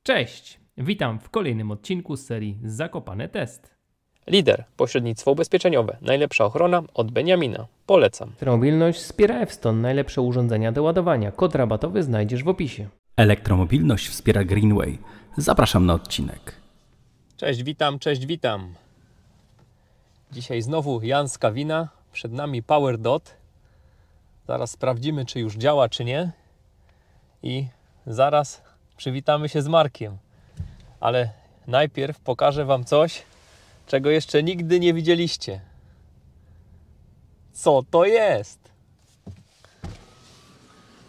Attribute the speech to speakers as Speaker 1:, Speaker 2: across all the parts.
Speaker 1: Cześć! Witam w kolejnym odcinku z serii Zakopane Test.
Speaker 2: Lider, pośrednictwo ubezpieczeniowe, najlepsza ochrona od Beniamina. Polecam.
Speaker 1: Elektromobilność wspiera F-Stone, najlepsze urządzenia do ładowania. Kod rabatowy znajdziesz w opisie.
Speaker 3: Elektromobilność wspiera Greenway. Zapraszam na odcinek.
Speaker 2: Cześć, witam. Dzisiaj znowu Jan z Kawina. Przed nami PowerDot. Zaraz sprawdzimy, czy już działa, czy nie. I zaraz przywitamy się z Markiem. Ale najpierw pokażę Wam coś, czego jeszcze nigdy nie widzieliście. Co to jest?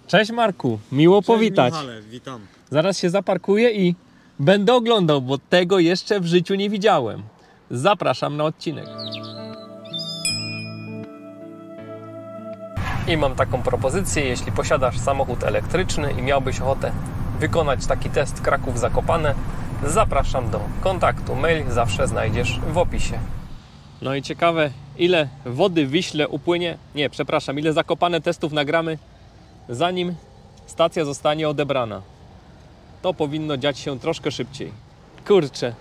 Speaker 2: Cześć Marku, miło powitać.
Speaker 4: Michale, witam.
Speaker 2: Zaraz się zaparkuję i będę oglądał, bo tego jeszcze w życiu nie widziałem. Zapraszam na odcinek. I mam taką propozycję, jeśli posiadasz samochód elektryczny i miałbyś ochotę wykonać taki test Kraków-Zakopane, zapraszam do kontaktu. Mail zawsze znajdziesz w opisie. No i ciekawe, ile wody w Wiśle upłynie, ile Zakopane testów nagramy, zanim stacja zostanie odebrana. To powinno dziać się troszkę szybciej. Kurczę,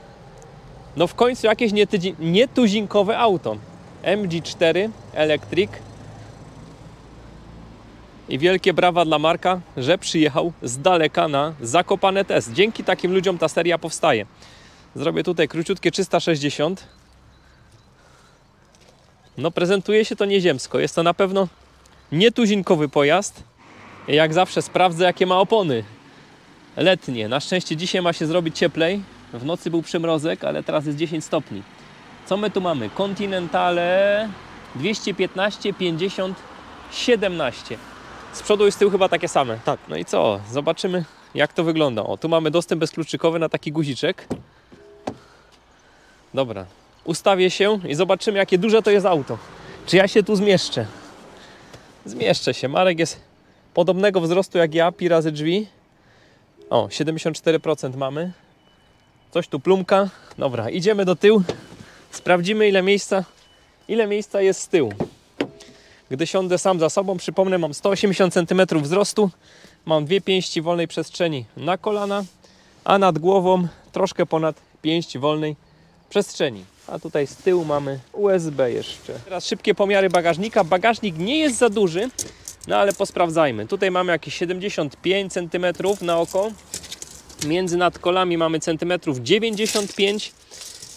Speaker 2: no w końcu jakieś nietuzinkowe auto. MG4 Electric. I wielkie brawa dla Marka, że przyjechał z daleka na Zakopane test. Dzięki takim ludziom ta seria powstaje. Zrobię tutaj króciutkie 360. No prezentuje się to nieziemsko. Jest to na pewno nietuzinkowy pojazd. Jak zawsze sprawdzę, jakie ma opony letnie. Na szczęście dzisiaj ma się zrobić cieplej. W nocy był przymrozek, ale teraz jest 10 stopni. Co my tu mamy? Continentale 215, 50, 17. Z przodu i z tyłu chyba takie same.
Speaker 4: Tak.
Speaker 2: No i co? Zobaczymy, jak to wygląda. O, tu mamy dostęp bezkluczykowy na taki guziczek. Dobra. Ustawię się i zobaczymy, jakie duże to jest auto. Czy ja się tu zmieszczę? Zmieszczę się. Marek jest podobnego wzrostu jak ja, pi razy drzwi. O, 74% mamy. Coś tu plumka. Dobra, idziemy do tyłu. Sprawdzimy, ile miejsca jest z tyłu. Gdy siądę sam za sobą, przypomnę, mam 180 cm wzrostu, mam dwie pięści wolnej przestrzeni na kolana, a nad głową troszkę ponad pięść wolnej przestrzeni. A tutaj z tyłu mamy USB jeszcze. Teraz szybkie pomiary bagażnika. Bagażnik nie jest za duży, no ale posprawdzajmy. Tutaj mamy jakieś 75 cm na oko. Między nadkolami mamy centymetrów 95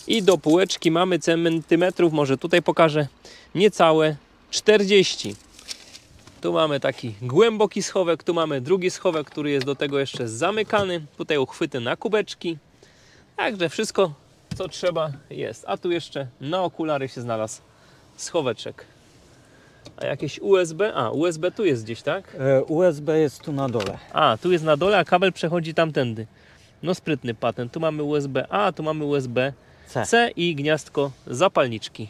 Speaker 2: i do półeczki mamy centymetrów, może tutaj pokażę, niecałe 40. Tu mamy taki głęboki schowek, tu mamy drugi schowek, który jest do tego jeszcze zamykany. Tutaj uchwyty na kubeczki. Także wszystko, co trzeba, jest. A tu jeszcze na okulary się znalazł schoweczek. A jakieś USB? A, USB tu jest gdzieś, tak?
Speaker 4: USB jest tu na dole.
Speaker 2: A, tu jest na dole, a kabel przechodzi tamtędy. No sprytny patent. Tu mamy USB-A, tu mamy USB-C i gniazdko zapalniczki.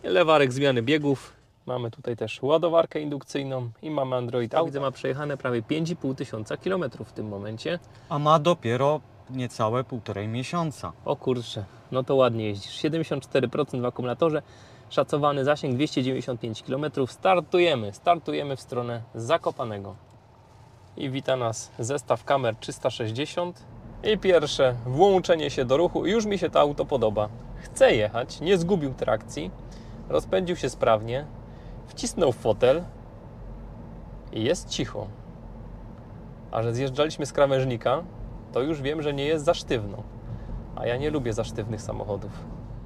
Speaker 2: Lewarek zmiany biegów. Mamy tutaj też ładowarkę indukcyjną i mamy Android Auto. Widzę, ma przejechane prawie 5,5 tysiąca kilometrów w tym momencie.
Speaker 4: A ma dopiero niecałe 1,5 miesiąca.
Speaker 2: O kurczę, no to ładnie jeździsz. 74% w akumulatorze, szacowany zasięg 295 km. Startujemy w stronę Zakopanego. I wita nas zestaw kamer 360. I pierwsze włączenie się do ruchu. Już mi się to auto podoba. Chce jechać, nie zgubił trakcji. Rozpędził się sprawnie. Wcisnął w fotel i jest cicho. A że zjeżdżaliśmy z krawężnika, to już wiem, że nie jest za sztywno. A ja nie lubię za sztywnych samochodów.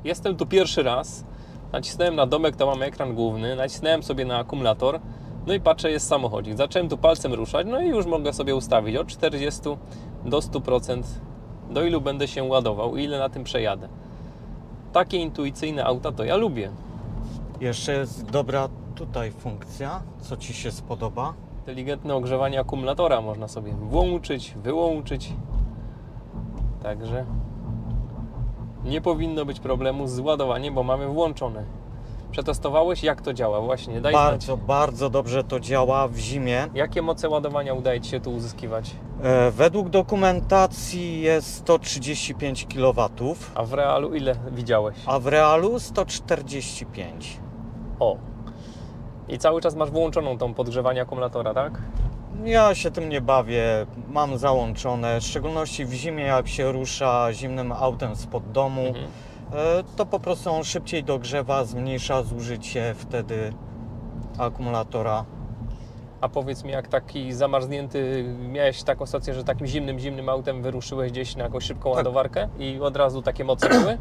Speaker 2: Jestem tu pierwszy raz. Nacisnąłem na domek, to mamy ekran główny. Nacisnąłem sobie na akumulator. No i patrzę, jest samochodzik. Zacząłem tu palcem ruszać, no i już mogę sobie ustawić od 40 do 100%, do ilu będę się ładował i ile na tym przejadę. Takie intuicyjne auta to ja lubię.
Speaker 4: Jeszcze jest dobra tutaj funkcja, co Ci się spodoba.
Speaker 2: Inteligentne ogrzewanie akumulatora można sobie włączyć, wyłączyć. Także nie powinno być problemu z ładowaniem, bo mamy włączone. Przetestowałeś, jak to działa? Właśnie, daj znać.
Speaker 4: Bardzo dobrze to działa w zimie.
Speaker 2: Jakie moce ładowania udaje Ci się tu uzyskiwać?
Speaker 4: Według dokumentacji jest 135 kW.
Speaker 2: A w realu ile widziałeś?
Speaker 4: A w realu 145.
Speaker 2: O! I cały czas masz włączoną tą podgrzewanie akumulatora, tak?
Speaker 4: Ja się tym nie bawię, mam załączone, w szczególności w zimie, jak się rusza zimnym autem spod domu, to po prostu on szybciej dogrzewa, zmniejsza zużycie wtedy akumulatora.
Speaker 2: A powiedz mi, jak taki zamarznięty, miałeś taką sytuację, że takim zimnym autem wyruszyłeś gdzieś na jakąś szybką ładowarkę i od razu takie moce były?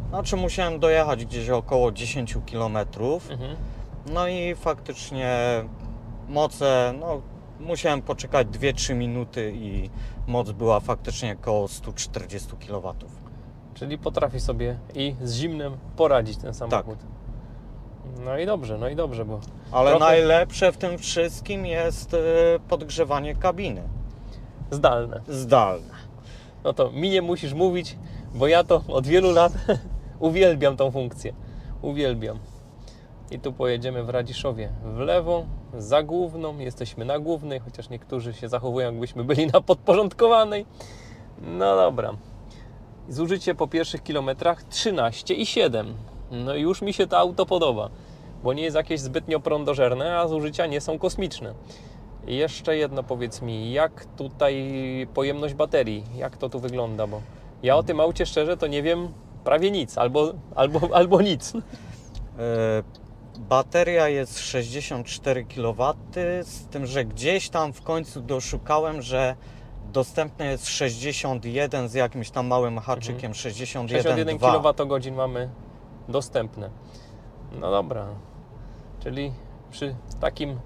Speaker 4: Znaczy musiałem dojechać gdzieś około 10 km, no i faktycznie moce, no musiałem poczekać 2-3 minuty i moc była faktycznie około 140 kW.
Speaker 2: Czyli potrafi sobie i z zimnem poradzić ten samochód. No i dobrze, bo...
Speaker 4: Ale
Speaker 2: trochę
Speaker 4: najlepsze w tym wszystkim jest podgrzewanie kabiny. Zdalne.
Speaker 2: No to mi nie musisz mówić, bo ja to od wielu lat uwielbiam tą funkcję. Uwielbiam. I tu pojedziemy w Radziszowie w lewo, za główną. Jesteśmy na głównej, chociaż niektórzy się zachowują, jakbyśmy byli na podporządkowanej. No dobra. Zużycie po pierwszych kilometrach 13,7. No i już mi się to auto podoba, bo nie jest jakieś zbytnio prądożerne, a zużycia nie są kosmiczne. I jeszcze jedno powiedz mi, jak tutaj pojemność baterii, jak to tu wygląda, bo ja o tym aucie szczerze to nie wiem prawie nic, albo nic.
Speaker 4: Bateria jest 64 kW, z tym, że gdzieś tam w końcu doszukałem, że dostępne jest 61 z jakimś tam małym haczykiem,
Speaker 2: 61 kWh mamy dostępne. No dobra, czyli przy takim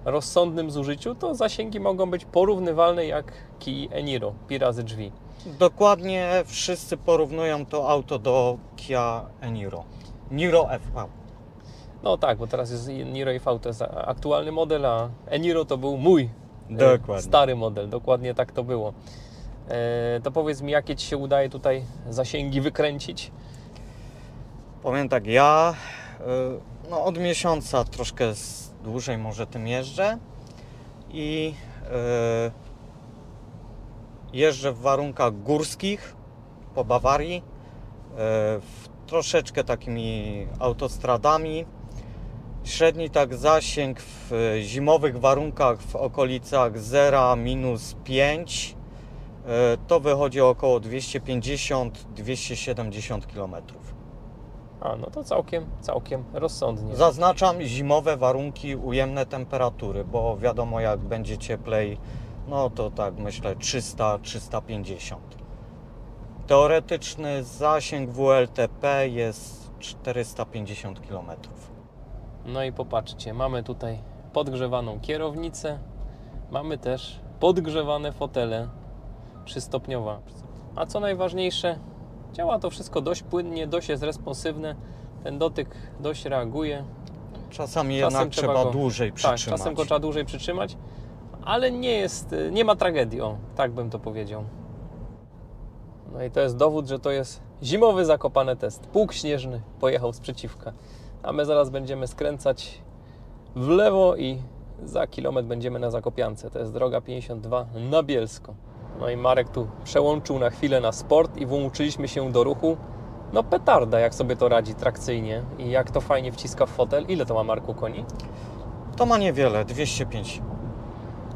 Speaker 2: rozsądnym zużyciu to zasięgi mogą być porównywalne jak Kia Niro, Pi razy drzwi.
Speaker 4: Dokładnie wszyscy porównują to auto do Kia Niro. Niro FV.
Speaker 2: No tak, bo teraz jest Niro EV, to jest aktualny model, a Niro to był mój stary model, dokładnie tak to było. To powiedz mi, jakie Ci się udaje tutaj zasięgi wykręcić?
Speaker 4: Powiem tak, ja no, od miesiąca troszkę dłużej może tym jeżdżę i jeżdżę w warunkach górskich po Bawarii, troszeczkę takimi autostradami. Średni tak zasięg w zimowych warunkach w okolicach 0-5 to wychodzi około 250-270 km.
Speaker 2: A, no to całkiem rozsądnie.
Speaker 4: Zaznaczam zimowe warunki, ujemne temperatury, bo wiadomo, jak będzie cieplej, no to tak myślę 300-350. Teoretyczny zasięg WLTP jest 450 km.
Speaker 2: No i popatrzcie, mamy tutaj podgrzewaną kierownicę, mamy też podgrzewane fotele 3-stopniowa. A co najważniejsze, działa to wszystko dość płynnie, dość jest responsywne, ten dotyk dość reaguje.
Speaker 4: Czasami jednak trzeba dłużej przytrzymać.
Speaker 2: Tak, czasem go trzeba dłużej przytrzymać, ale nie ma tragedii, o, tak bym to powiedział. No i to jest dowód, że to jest zimowy Zakopane test. Pług śnieżny pojechał z przeciwka. A my zaraz będziemy skręcać w lewo i za kilometr będziemy na Zakopiance. To jest droga 52 na Bielsko. No i Marek tu przełączył na chwilę na sport i włączyliśmy się do ruchu. No petarda, jak sobie to radzi trakcyjnie i jak to fajnie wciska w fotel. Ile to ma, Marku, koni?
Speaker 4: To ma niewiele, 205.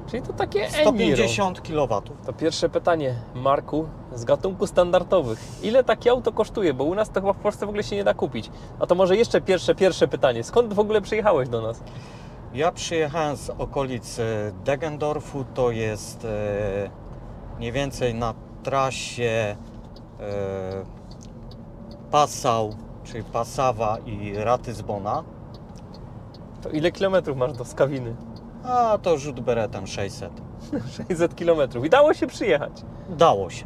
Speaker 2: Czyli to takie
Speaker 4: 150 kW.
Speaker 2: To pierwsze pytanie, Marku, z gatunku standardowych. Ile takie auto kosztuje? Bo u nas to chyba w Polsce w ogóle się nie da kupić. A to może jeszcze pierwsze pytanie. Skąd w ogóle przyjechałeś do nas?
Speaker 4: Ja przyjechałem z okolicy Deggendorfu. To jest mniej więcej na trasie Passau, czyli Passawa i Ratisbona.
Speaker 2: To ile kilometrów masz do Skawiny?
Speaker 4: A to rzut beretem 600.
Speaker 2: 600 km. I dało się przyjechać.
Speaker 4: Dało się.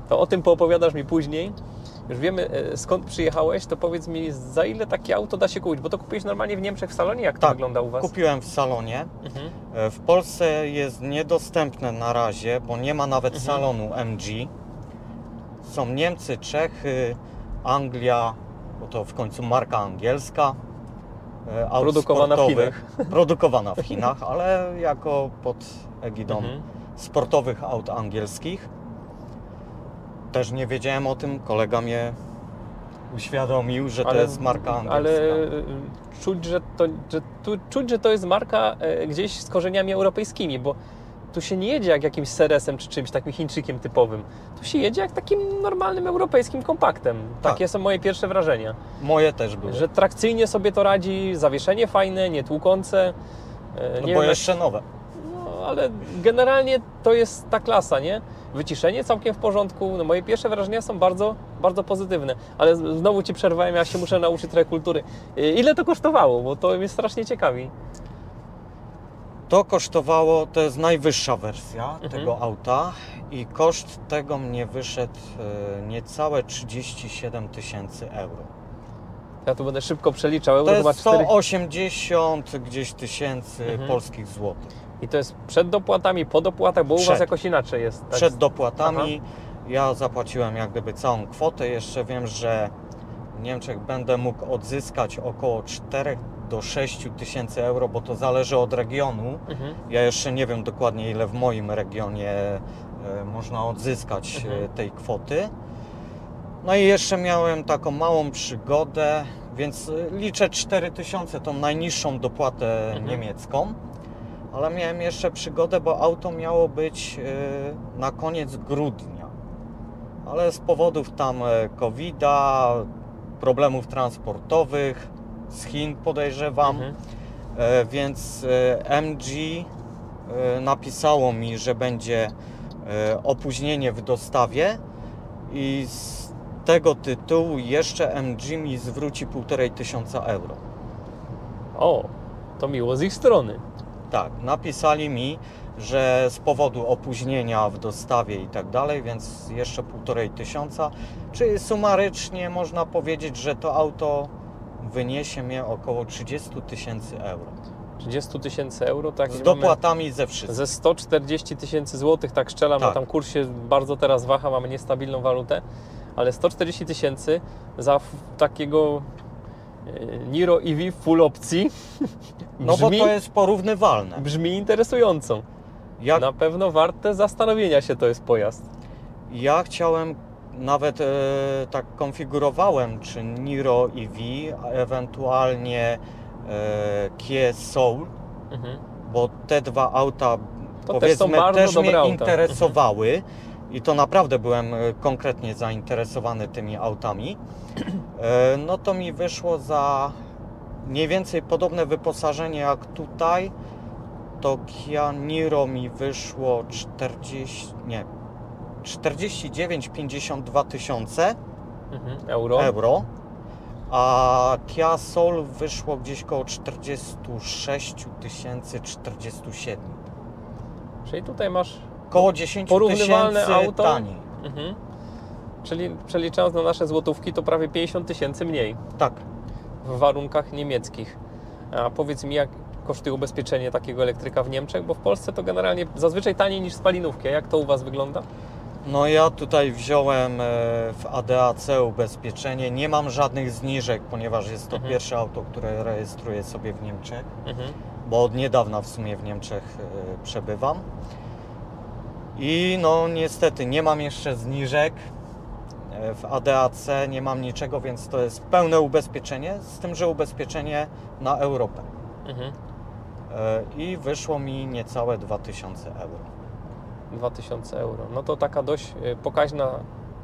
Speaker 2: To o tym poopowiadasz mi później. Już wiemy, skąd przyjechałeś, to powiedz mi, za ile takie auto da się kupić? Bo to kupiłeś normalnie w Niemczech w salonie? Jak to wygląda u Was?
Speaker 4: Kupiłem w salonie. W Polsce jest niedostępne na razie, bo nie ma nawet salonu MG. Są Niemcy, Czechy, Anglia, bo to w końcu marka angielska.
Speaker 2: Produkowana w Chinach.
Speaker 4: Produkowana w Chinach, ale jako pod egidą sportowych aut angielskich. Też nie wiedziałem o tym, kolega mnie uświadomił, że to jest marka angielska.
Speaker 2: Ale czuć, że to jest marka gdzieś z korzeniami europejskimi, bo tu się nie jedzie jak jakimś Seresem czy czymś takim Chińczykiem typowym. Tu się jedzie jak takim normalnym europejskim kompaktem.
Speaker 4: Tak.
Speaker 2: Takie są moje pierwsze wrażenia.
Speaker 4: Moje też były.
Speaker 2: Że trakcyjnie sobie to radzi, zawieszenie fajne, nie tłuczące.
Speaker 4: No bo jeszcze nowe.
Speaker 2: No, ale generalnie to jest ta klasa, nie? Wyciszenie całkiem w porządku. No, moje pierwsze wrażenia są bardzo, bardzo pozytywne. Ale znowu Ci przerwałem, ja się muszę nauczyć trochę kultury. Ile to kosztowało? Bo to mnie strasznie ciekawi.
Speaker 4: To kosztowało, to jest najwyższa wersja tego auta i koszt tego mnie wyszedł niecałe 37 000 euro.
Speaker 2: Ja tu będę szybko przeliczał.
Speaker 4: To
Speaker 2: Euro ma
Speaker 4: jest 180 gdzieś tysięcy polskich złotych.
Speaker 2: I to jest przed dopłatami, po dopłatach, bo u Was jakoś inaczej jest. Tak?
Speaker 4: Przed dopłatami ja zapłaciłem jak gdyby całą kwotę. Jeszcze wiem, że w Niemczech będę mógł odzyskać około 4 do 6 tysięcy euro, bo to zależy od regionu. Ja jeszcze nie wiem dokładnie, ile w moim regionie można odzyskać tej kwoty. No i jeszcze miałem taką małą przygodę, więc liczę 4000, tą najniższą dopłatę niemiecką. Ale miałem jeszcze przygodę, bo auto miało być na koniec grudnia. Ale z powodów tam COVID-a, problemów transportowych, z Chin podejrzewam, więc MG napisało mi, że będzie opóźnienie w dostawie i z tego tytułu jeszcze MG mi zwróci 1500 euro.
Speaker 2: O, to miło z ich strony.
Speaker 4: Tak, napisali mi, że z powodu opóźnienia w dostawie i tak dalej, więc jeszcze 1500, czyli sumarycznie można powiedzieć, że to auto wyniesie mnie około 30 000 euro.
Speaker 2: 30 000 euro, tak?
Speaker 4: Z dopłatami ze wszystkim.
Speaker 2: Ze 140 000 złotych, tak strzelam,
Speaker 4: Tak.
Speaker 2: bo tam kurs się bardzo teraz waha, mamy niestabilną walutę, ale 140 000 za takiego Niro EV full opcji
Speaker 4: No bo to jest porównywalne.
Speaker 2: brzmi interesująco. Na pewno warte zastanowienia się to jest pojazd.
Speaker 4: Ja chciałem, nawet tak konfigurowałem, czy Niro EV, a ewentualnie Kia Soul, bo te dwa auta,
Speaker 2: To
Speaker 4: powiedzmy,
Speaker 2: też
Speaker 4: mnie
Speaker 2: auta.
Speaker 4: interesowały i to naprawdę byłem konkretnie zainteresowany tymi autami. No to mi wyszło za mniej więcej podobne wyposażenie jak tutaj. To Kia Niro mi wyszło 49-52 tysiące euro, a Kia Soul wyszło gdzieś koło 46 047.
Speaker 2: Czyli tutaj masz
Speaker 4: Koło 10
Speaker 2: porównywalne
Speaker 4: tysięcy
Speaker 2: auto.
Speaker 4: taniej.
Speaker 2: Czyli przeliczając na nasze złotówki, to prawie 50 000 mniej
Speaker 4: Tak.
Speaker 2: w warunkach niemieckich. A powiedz mi, jak kosztuje ubezpieczenie takiego elektryka w Niemczech, bo w Polsce to generalnie zazwyczaj taniej niż spalinówki. A jak to u Was wygląda?
Speaker 4: No ja tutaj wziąłem w ADAC ubezpieczenie. Nie mam żadnych zniżek, ponieważ jest to pierwsze auto, które rejestruję sobie w Niemczech, bo od niedawna w sumie w Niemczech przebywam. I no niestety nie mam jeszcze zniżek w ADAC, nie mam niczego, więc to jest pełne ubezpieczenie, z tym, że ubezpieczenie na Europę. I wyszło mi niecałe 2000 euro.
Speaker 2: 2000 euro. No to taka dość pokaźna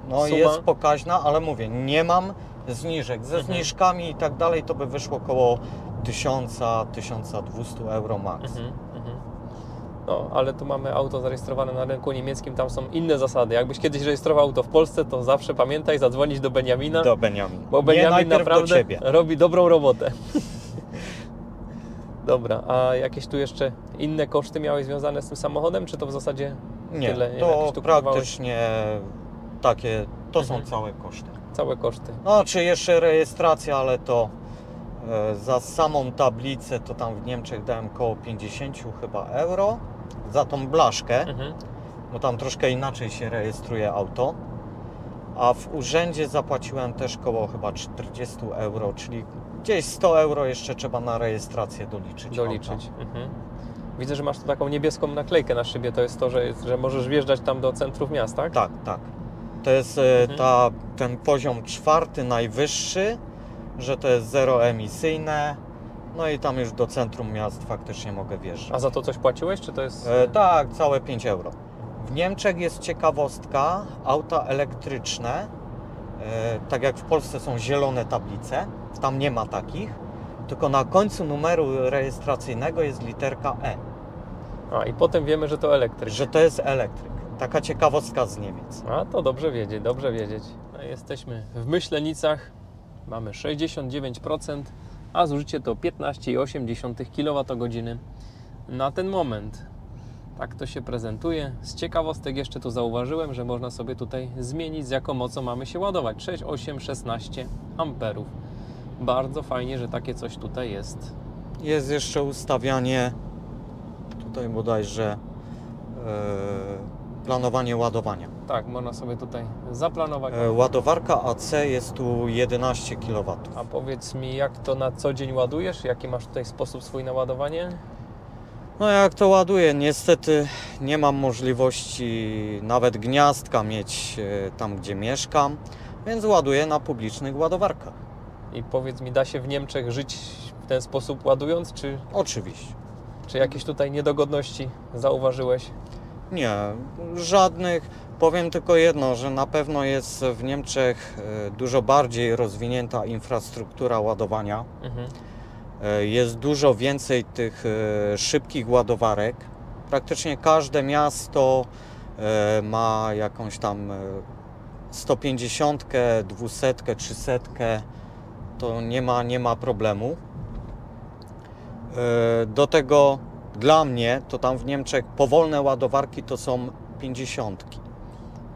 Speaker 4: No
Speaker 2: suma.
Speaker 4: jest pokaźna, ale mówię, nie mam zniżek. Ze zniżkami i tak dalej to by wyszło około 1000-1200 euro max.
Speaker 2: No, ale tu mamy auto zarejestrowane na rynku niemieckim, tam są inne zasady. Jakbyś kiedyś rejestrował auto w Polsce, to zawsze pamiętaj zadzwonić do Beniamina.
Speaker 4: Do Beniamina.
Speaker 2: Bo Beniamin
Speaker 4: do
Speaker 2: naprawdę
Speaker 4: ciebie.
Speaker 2: robi dobrą robotę. Dobra, a jakieś tu jeszcze inne koszty miałeś związane z tym samochodem, czy to w zasadzie
Speaker 4: Nie,
Speaker 2: tyle?
Speaker 4: to
Speaker 2: jakieś tu kupowałeś?
Speaker 4: praktycznie takie, to są całe koszty.
Speaker 2: Całe koszty.
Speaker 4: No, czy jeszcze rejestracja, ale to za samą tablicę to tam w Niemczech dałem koło 50 chyba euro za tą blaszkę, bo tam troszkę inaczej się rejestruje auto. A w urzędzie zapłaciłem też koło chyba 40 euro, czyli gdzieś 100 euro jeszcze trzeba na rejestrację doliczyć.
Speaker 2: Widzę, że masz tu taką niebieską naklejkę na szybie. To jest to, że możesz wjeżdżać tam do centrów miast, tak?
Speaker 4: Tak, tak. To jest ten poziom 4, najwyższy, że to jest zeroemisyjne. No i tam już do centrum miast faktycznie mogę wjeżdżać.
Speaker 2: A za to coś płaciłeś, czy to jest...
Speaker 4: Tak, całe 5 euro. W Niemczech jest ciekawostka, auta elektryczne, tak jak w Polsce są zielone tablice, tam nie ma takich, tylko na końcu numeru rejestracyjnego jest literka E.
Speaker 2: A i potem wiemy, że to elektryk.
Speaker 4: Że to jest elektryk. Taka ciekawostka z Niemiec.
Speaker 2: A to dobrze wiedzieć, dobrze wiedzieć. No, jesteśmy w Myślenicach, mamy 69%, a zużycie to 15,8 kWh na ten moment. Tak to się prezentuje. Z ciekawostek jeszcze tu zauważyłem, że można sobie tutaj zmienić, z jaką mocą mamy się ładować. 6, 8, 16 amperów. Bardzo fajnie, że takie coś tutaj jest.
Speaker 4: Jest jeszcze ustawianie, tutaj bodajże planowanie ładowania.
Speaker 2: Tak, można sobie tutaj zaplanować.
Speaker 4: Ładowarka AC jest tu 11 kW.
Speaker 2: A powiedz mi, jak to na co dzień ładujesz? Jaki masz tutaj sposób swój na ładowanie?
Speaker 4: No jak to ładuję? Niestety nie mam możliwości nawet gniazdka mieć tam, gdzie mieszkam, więc ładuję na publicznych ładowarkach.
Speaker 2: I powiedz mi, da się w Niemczech żyć w ten sposób ładując,
Speaker 4: Oczywiście.
Speaker 2: czy jakieś tutaj niedogodności zauważyłeś?
Speaker 4: Nie, żadnych. Powiem tylko jedno, że na pewno jest w Niemczech dużo bardziej rozwinięta infrastruktura ładowania. Jest dużo więcej tych szybkich ładowarek. Praktycznie każde miasto ma jakąś tam 150, 200, 300. To nie ma problemu. Do tego dla mnie to tam w Niemczech powolne ładowarki to są 50.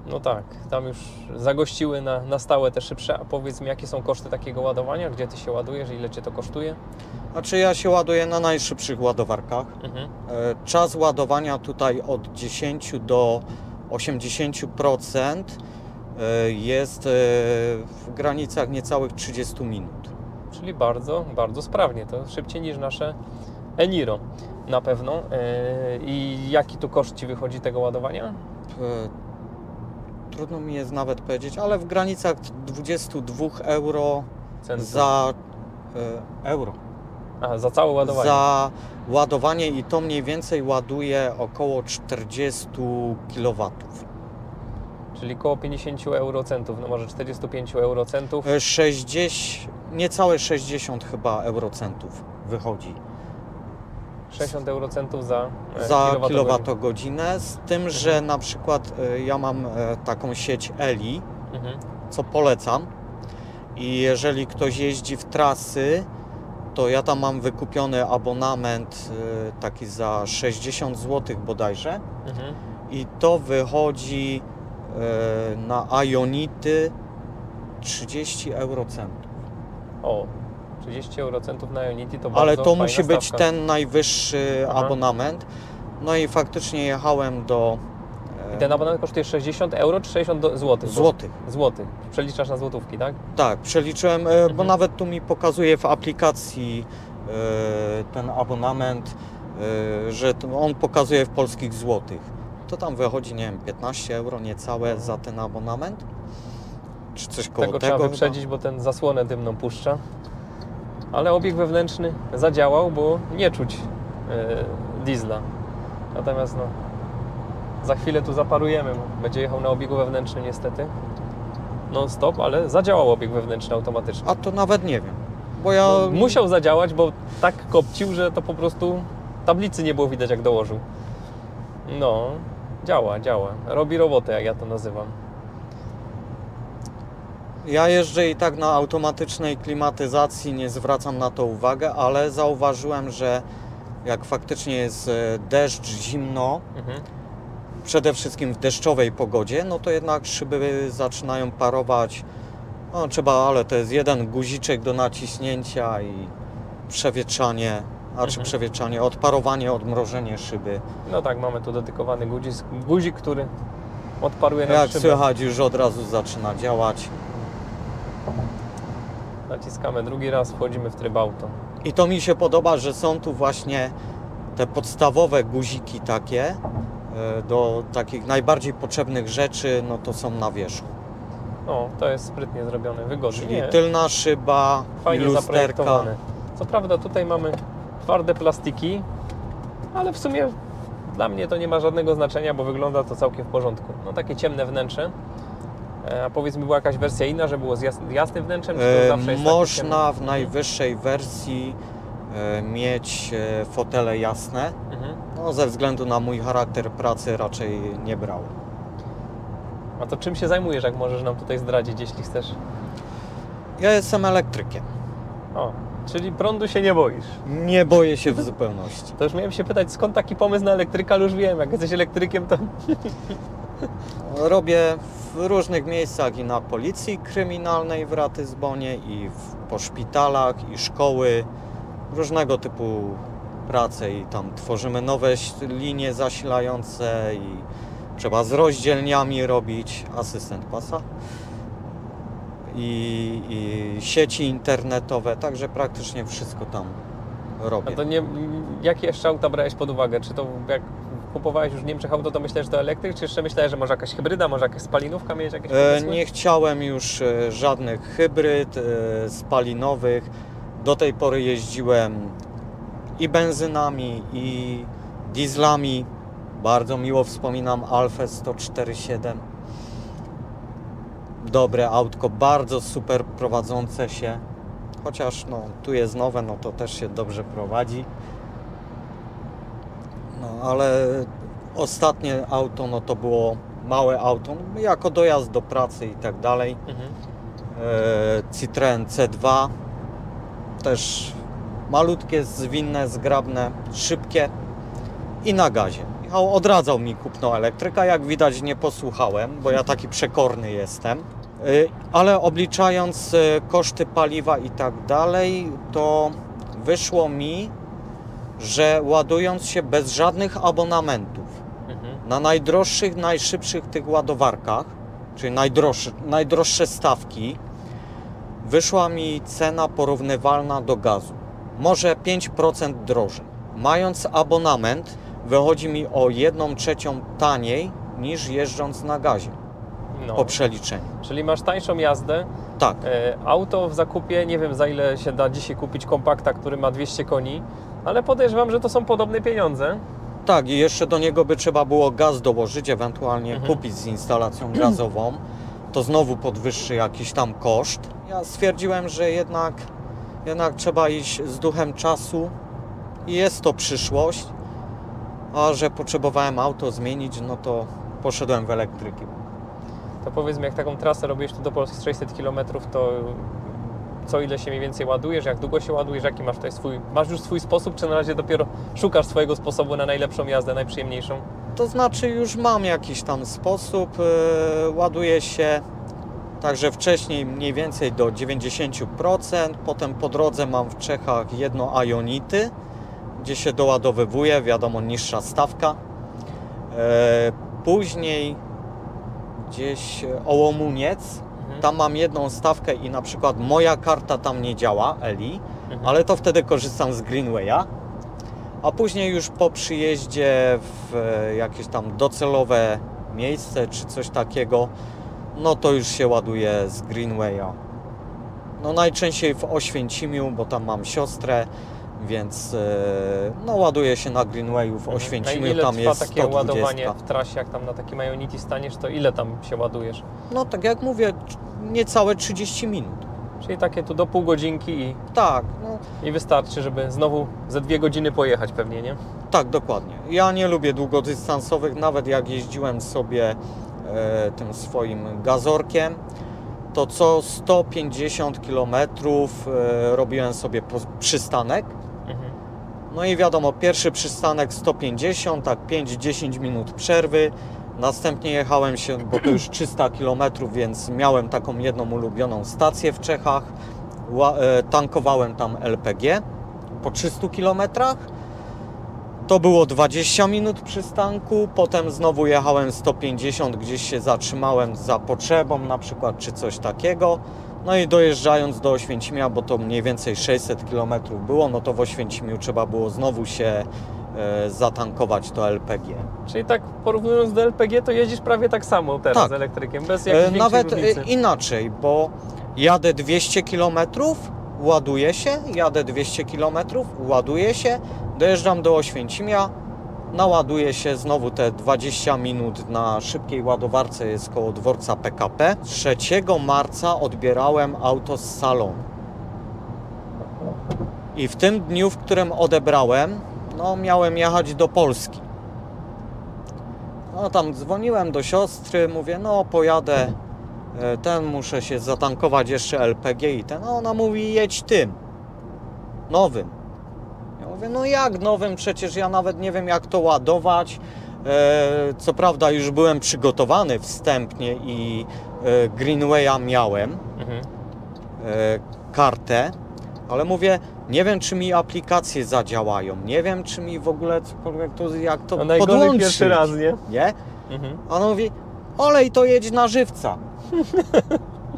Speaker 2: No tak, tam już zagościły na stałe te szybsze. A powiedz mi, jakie są koszty takiego ładowania? Gdzie Ty się ładujesz? Ile Cię to kosztuje?
Speaker 4: Znaczy ja się ładuję na najszybszych ładowarkach. Czas ładowania tutaj od 10 do 80% jest w granicach niecałych 30 minut.
Speaker 2: Czyli bardzo, bardzo sprawnie. To szybciej niż nasze Eniro na pewno. I jaki tu koszt Ci wychodzi tego ładowania?
Speaker 4: Trudno mi jest nawet powiedzieć, ale w granicach 22 euro
Speaker 2: Centów.
Speaker 4: za euro.
Speaker 2: A, za całe ładowanie?
Speaker 4: Za ładowanie i to mniej więcej ładuje około 40 kW.
Speaker 2: Czyli około 50 eurocentów, no może 45 eurocentów.
Speaker 4: 60, niecałe 60 chyba eurocentów wychodzi.
Speaker 2: 60 eurocentów za
Speaker 4: kilowatogodzinę, z tym, że na przykład ja mam taką sieć Eli, co polecam, i jeżeli ktoś jeździ w trasy, to ja tam mam wykupiony abonament taki za 60 zł bodajże i to wychodzi na Ionity 30 eurocentów.
Speaker 2: O, 30 eurocentów na Ionity to bardzo
Speaker 4: Ale to
Speaker 2: fajna
Speaker 4: musi być
Speaker 2: stawka.
Speaker 4: ten najwyższy abonament. No i faktycznie jechałem do...
Speaker 2: I ten abonament kosztuje 60 euro czy 60 zł?
Speaker 4: Złotych.
Speaker 2: Złotych. Przeliczasz na złotówki, tak?
Speaker 4: Tak, przeliczyłem, bo nawet tu mi pokazuje w aplikacji ten abonament, że on pokazuje w polskich złotych. To tam wychodzi, nie wiem, 15 euro niecałe za ten abonament? Czy coś koło
Speaker 2: Tego
Speaker 4: tego?
Speaker 2: trzeba wyprzedzić, bo ten zasłonę dymną puszcza. Ale obieg wewnętrzny zadziałał, bo nie czuć diesla. Natomiast no, za chwilę tu zaparujemy. Będzie jechał na obiegu wewnętrznym niestety. Non stop, ale zadziałał obieg wewnętrzny automatycznie.
Speaker 4: A to nawet nie wiem, bo ja...
Speaker 2: No, musiał zadziałać, bo tak kopcił, że to po prostu tablicy nie było widać jak dołożył. No, działa. Robi robotę, jak ja to nazywam.
Speaker 4: Ja jeżdżę i tak na automatycznej klimatyzacji, nie zwracam na to uwagę, ale zauważyłem, że jak faktycznie jest deszcz, zimno, przede wszystkim w deszczowej pogodzie, no to jednak szyby zaczynają parować. No trzeba, ale to jest jeden guziczek do naciśnięcia i przewietrzanie, przewietrzanie, odparowanie, odmrożenie szyby.
Speaker 2: No tak, mamy tu dedykowany guzik, który odparuje nam
Speaker 4: Jak
Speaker 2: szybę.
Speaker 4: słychać, już od razu zaczyna działać.
Speaker 2: Naciskamy drugi raz, wchodzimy w tryb auto.
Speaker 4: I to mi się podoba, że są tu właśnie te podstawowe guziki takie, do takich najbardziej potrzebnych rzeczy, no to są na wierzchu.
Speaker 2: O, to jest sprytnie zrobione, wygodnie.
Speaker 4: Czyli tylna szyba,
Speaker 2: fajnie
Speaker 4: i lusterka.
Speaker 2: zaprojektowane. Co prawda tutaj mamy twarde plastiki, ale w sumie dla mnie to nie ma żadnego znaczenia, bo wygląda to całkiem w porządku. No takie ciemne wnętrze. A powiedz mi, była jakaś wersja inna, że było z jasnym wnętrzem, czy to zawsze jest
Speaker 4: Można w najwyższej wersji mieć fotele jasne. No, ze względu na mój charakter pracy raczej nie brał.
Speaker 2: A to czym się zajmujesz, jak możesz nam tutaj zdradzić, jeśli chcesz?
Speaker 4: Ja jestem elektrykiem.
Speaker 2: O, czyli prądu się nie boisz.
Speaker 4: Nie boję się w zupełności.
Speaker 2: To już miałem się pytać, skąd taki pomysł na elektryka, ale już wiem, jak jesteś elektrykiem, to...
Speaker 4: Robię w różnych miejscach i na policji kryminalnej w Ratyzbonie, i po szpitalach, i szkoły, różnego typu prace, i tam tworzymy nowe linie zasilające i trzeba z rozdzielniami robić, asystent pasa i sieci internetowe, także praktycznie wszystko tam robię.
Speaker 2: A to nie, jakie jeszcze auta brałeś pod uwagę? Czy to jak kupowałeś już w Niemczech auto, to myślałeś, że to elektryk, czy jeszcze myślałeś, że może jakaś hybryda, może jakaś spalinówka mieć jakieś pomysły?
Speaker 4: Nie chciałem już żadnych hybryd, spalinowych. Do tej pory jeździłem i benzynami, i dieslami. Bardzo miło wspominam Alfę 104.7. Dobre autko, bardzo super prowadzące się. Chociaż no, tu jest nowe, no to też się dobrze prowadzi. No ale ostatnie auto, no to było małe auto, jako dojazd do pracy i tak dalej. Citroen C2, też malutkie, zwinne, zgrabne, szybkie i na gazie. Michał odradzał mi kupno elektryka, jak widać nie posłuchałem, bo ja taki przekorny jestem. Ale obliczając koszty paliwa i tak dalej, to wyszło mi, że ładując się bez żadnych abonamentów na najdroższych, najszybszych tych ładowarkach, czyli najdroższe stawki, wyszła mi cena porównywalna do gazu. Może 5% drożej. Mając abonament, wychodzi mi o 1/3 taniej niż jeżdżąc na gazie.
Speaker 2: No.
Speaker 4: Po przeliczeniu.
Speaker 2: Czyli masz tańszą jazdę.
Speaker 4: Tak.
Speaker 2: Auto w zakupie, nie wiem za ile się da dzisiaj kupić kompakta, który ma 200 koni, ale podejrzewam, że to są podobne pieniądze.
Speaker 4: Tak, i jeszcze do niego by trzeba było gaz dołożyć, ewentualnie kupić z instalacją gazową. To znowu podwyższy jakiś tam koszt. Ja stwierdziłem, że jednak trzeba iść z duchem czasu i jest to przyszłość. A że potrzebowałem auto zmienić, no to poszedłem w elektryki.
Speaker 2: To powiedz mi, jak taką trasę robisz tu do Polski 600 km, to co ile się mniej więcej ładujesz, jak długo się ładujesz, jaki masz tutaj masz już swój sposób, czy na razie dopiero szukasz swojego sposobu na najlepszą jazdę, najprzyjemniejszą?
Speaker 4: To znaczy już mam jakiś tam sposób, ładuję się także wcześniej mniej więcej do 90%, potem po drodze mam w Czechach jedno Ionity, gdzie się doładowywuje, wiadomo, niższa stawka. Później gdzieś Ołomuniec, tam mam jedną stawkę i na przykład moja karta tam nie działa, Eli, ale to wtedy korzystam z Greenwaya. A później już po przyjeździe w jakieś tam docelowe miejsce czy coś takiego, no to już się ładuje z Greenwaya. No najczęściej w Oświęcimiu, bo tam mam siostrę, więc no ładuję się na Greenwayu w Oświęcimiu,
Speaker 2: ile
Speaker 4: tam
Speaker 2: trwa
Speaker 4: jest
Speaker 2: takie
Speaker 4: 120.
Speaker 2: ładowanie w trasie, jak tam na takim Ionity staniesz, to ile tam się ładujesz?
Speaker 4: No tak jak mówię, niecałe 30 minut.
Speaker 2: Czyli takie tu do pół godzinki
Speaker 4: Tak, no,
Speaker 2: i wystarczy, żeby znowu ze 2 godziny pojechać pewnie, nie?
Speaker 4: tak, dokładnie. Ja nie lubię długodystansowych, nawet jak jeździłem sobie tym swoim gazorkiem, to co 150 km robiłem sobie przystanek. No i wiadomo, pierwszy przystanek 150, tak 5-10 minut przerwy. Następnie jechałem się, bo to już 300 km, więc miałem taką jedną ulubioną stację w Czechach. Tankowałem tam LPG po 300 km. To było 20 minut przystanku, potem znowu jechałem 150, gdzieś się zatrzymałem za potrzebą na przykład, czy coś takiego. No i dojeżdżając do Oświęcimia, bo to mniej więcej 600 km było, no to w Oświęcimiu trzeba było znowu się zatankować to LPG.
Speaker 2: Czyli tak porównując do LPG, to jeździsz prawie tak samo teraz
Speaker 4: Tak.
Speaker 2: z elektrykiem, bez jakiejś większej
Speaker 4: Nawet
Speaker 2: różnicy.
Speaker 4: inaczej, bo jadę 200 km, ładuję się, jadę 200 km, ładuję się, dojeżdżam do Oświęcimia, naładuję się znowu te 20 minut na szybkiej ładowarce, jest koło dworca PKP. 3 marca odbierałem auto z salonu. I w tym dniu, w którym odebrałem, no miałem jechać do Polski. No tam dzwoniłem do siostry, mówię, no pojadę, muszę się zatankować jeszcze LPG i ten. No ona mówi, jedź tym, nowym. Ja mówię, no jak nowym, przecież ja nawet nie wiem jak to ładować. Co prawda już byłem przygotowany wstępnie i Greenwaya miałem, kartę, ale mówię, nie wiem czy mi aplikacje zadziałają, nie wiem czy mi w ogóle cokolwiek jak to podłączyć.
Speaker 2: Pierwszy raz, nie?
Speaker 4: A on mówi, olej to jedź na żywca.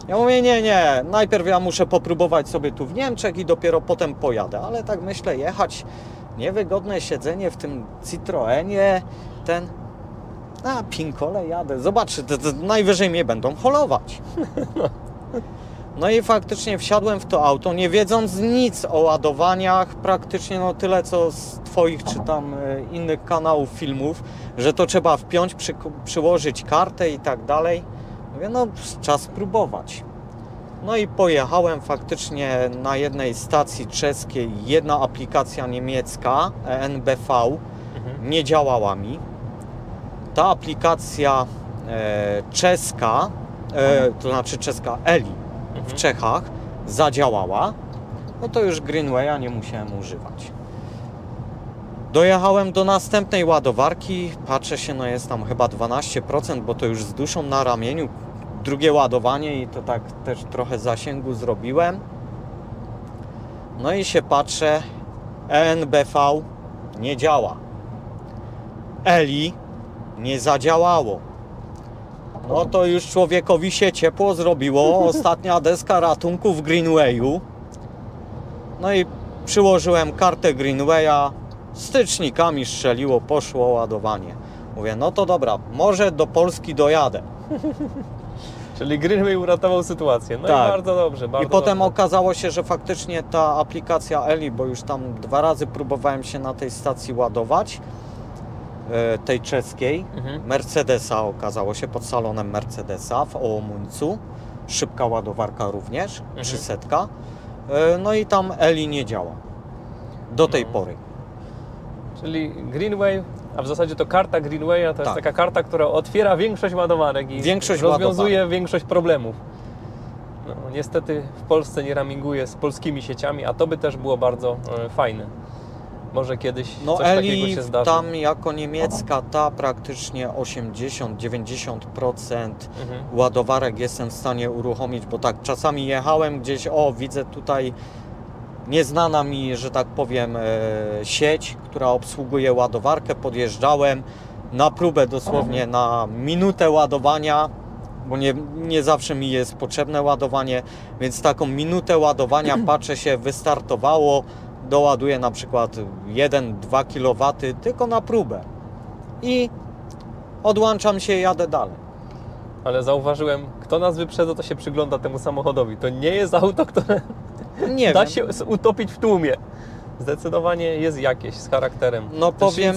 Speaker 4: Ja mówię, nie, najpierw ja muszę popróbować sobie tu w Niemczech i dopiero potem pojadę, ale tak myślę, jechać, niewygodne siedzenie w tym Citroenie, Pinkole jadę, zobaczcie, to najwyżej mnie będą holować. No i faktycznie wsiadłem w to auto, nie wiedząc nic o ładowaniach, praktycznie no tyle co z Twoich czy tam innych kanałów, filmów, że to trzeba wpiąć, przyłożyć kartę i tak dalej. Mówię, no czas spróbować. No i pojechałem faktycznie na jednej stacji czeskiej, jedna aplikacja niemiecka, ENBV, nie działała mi. Ta aplikacja czeska, to znaczy czeska Eli w Czechach zadziałała, no to już Greenwaya nie musiałem używać. Dojechałem do następnej ładowarki, patrzę się, no jest tam chyba 12%, bo to już z duszą na ramieniu, drugie ładowanie i to tak też trochę zasięgu zrobiłem. No i się patrzę, ENBV nie działa, Eli nie zadziałało. No to już człowiekowi się ciepło zrobiło, ostatnia deska ratunku w Greenwayu. No i przyłożyłem kartę Greenwaya, stycznikami strzeliło, poszło ładowanie. Mówię, no to dobra, może do Polski dojadę.
Speaker 2: Czyli Greenway uratował sytuację. No
Speaker 4: tak.
Speaker 2: I bardzo dobrze, bardzo
Speaker 4: I potem
Speaker 2: dobrze.
Speaker 4: okazało się, że faktycznie ta aplikacja Eli, bo już tam 2 razy próbowałem się na tej stacji ładować, tej czeskiej, Mercedesa okazało się, pod salonem Mercedesa w Ołomuńcu, szybka ładowarka również, 300. No i tam Eli nie działa do tej pory.
Speaker 2: Czyli Greenway, a w zasadzie to karta Greenwaya to jest taka karta, która otwiera większość ładowarek i rozwiązuje większość problemów. No, niestety w Polsce nie raminguje z polskimi sieciami, a to by też było bardzo fajne. Może kiedyś coś takiego się zdarzy.
Speaker 4: Tam jako niemiecka ta praktycznie 80-90% ładowarek jestem w stanie uruchomić, bo tak czasami jechałem gdzieś, widzę tutaj nieznana mi, że tak powiem, sieć, która obsługuje ładowarkę, podjeżdżałem na próbę dosłownie na minutę ładowania, bo nie zawsze mi jest potrzebne ładowanie, więc taką minutę ładowania patrzę się, wystartowało, doładuję na przykład 1-2 kW tylko na próbę i odłączam się i jadę dalej.
Speaker 2: Ale zauważyłem, kto nas wyprzedza, to się przygląda temu samochodowi. To nie jest auto, które da się utopić w tłumie. Zdecydowanie jest jakieś z charakterem.
Speaker 4: No powiem...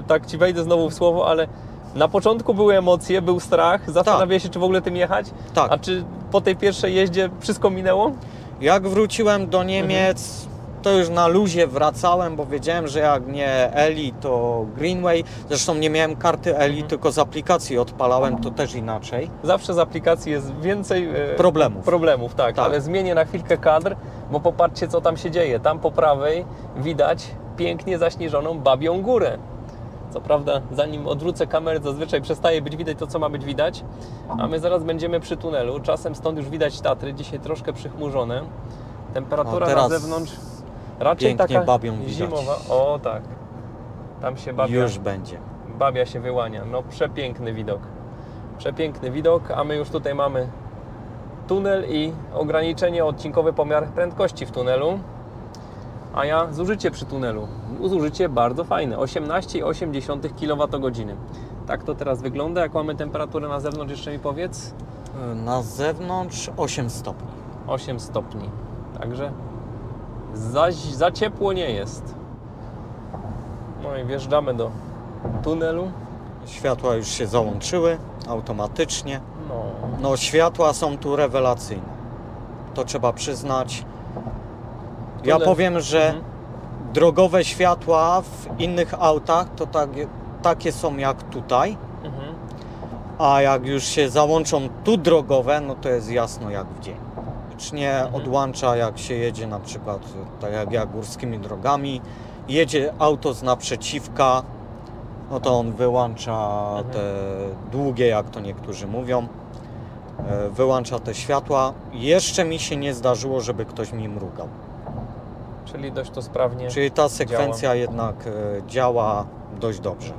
Speaker 2: tak Ci wejdę znowu w słowo, ale na początku były emocje, był strach, zastanawiałem się, czy w ogóle tym jechać.
Speaker 4: Tak.
Speaker 2: A czy po tej pierwszej jeździe wszystko minęło?
Speaker 4: Jak wróciłem do Niemiec, to już na luzie wracałem, bo wiedziałem, że jak nie Eli, to Greenway. Zresztą nie miałem karty Eli, tylko z aplikacji odpalałem, to też inaczej.
Speaker 2: Zawsze z aplikacji jest więcej
Speaker 4: problemów,
Speaker 2: tak. Ale zmienię na chwilkę kadr, bo popatrzcie, co tam się dzieje. Tam po prawej widać pięknie zaśnieżoną Babią Górę. Co prawda, zanim odwrócę kamerę, zazwyczaj przestaje być widać to, co ma być widać. A my zaraz będziemy przy tunelu. Czasem stąd już widać Tatry, dzisiaj troszkę przychmurzone. Temperatura na zewnątrz raczej taka zimowa. O tak, tam się babia
Speaker 4: już będzie.
Speaker 2: Babia się wyłania. No przepiękny widok. Przepiękny widok, a my już tutaj mamy tunel i ograniczenie, odcinkowy pomiar prędkości w tunelu. A ja zużycie przy tunelu. Zużycie bardzo fajne, 18,8 kWh. Tak to teraz wygląda. Jak mamy temperaturę na zewnątrz, jeszcze mi powiedz?
Speaker 4: Na zewnątrz 8 stopni.
Speaker 2: 8 stopni. Także za ciepło nie jest. No i wjeżdżamy do tunelu.
Speaker 4: Światła już się załączyły automatycznie.
Speaker 2: No,
Speaker 4: No światła są tu rewelacyjne. To trzeba przyznać. Ja
Speaker 2: Tunel-
Speaker 4: powiem, że
Speaker 2: Mhm.
Speaker 4: drogowe światła w innych autach to takie są jak tutaj.
Speaker 2: Mhm.
Speaker 4: A jak już się załączą tu drogowe, no to jest jasno jak w dzień. Nie odłącza, jak się jedzie na przykład, tak jak ja, górskimi drogami, jedzie auto z naprzeciwka, no to on wyłącza te długie, jak to niektórzy mówią, wyłącza te światła. Jeszcze mi się nie zdarzyło, żeby ktoś mi mrugał.
Speaker 2: Czyli dość to sprawnie.
Speaker 4: Czyli ta sekwencja jednak działa dość dobrze.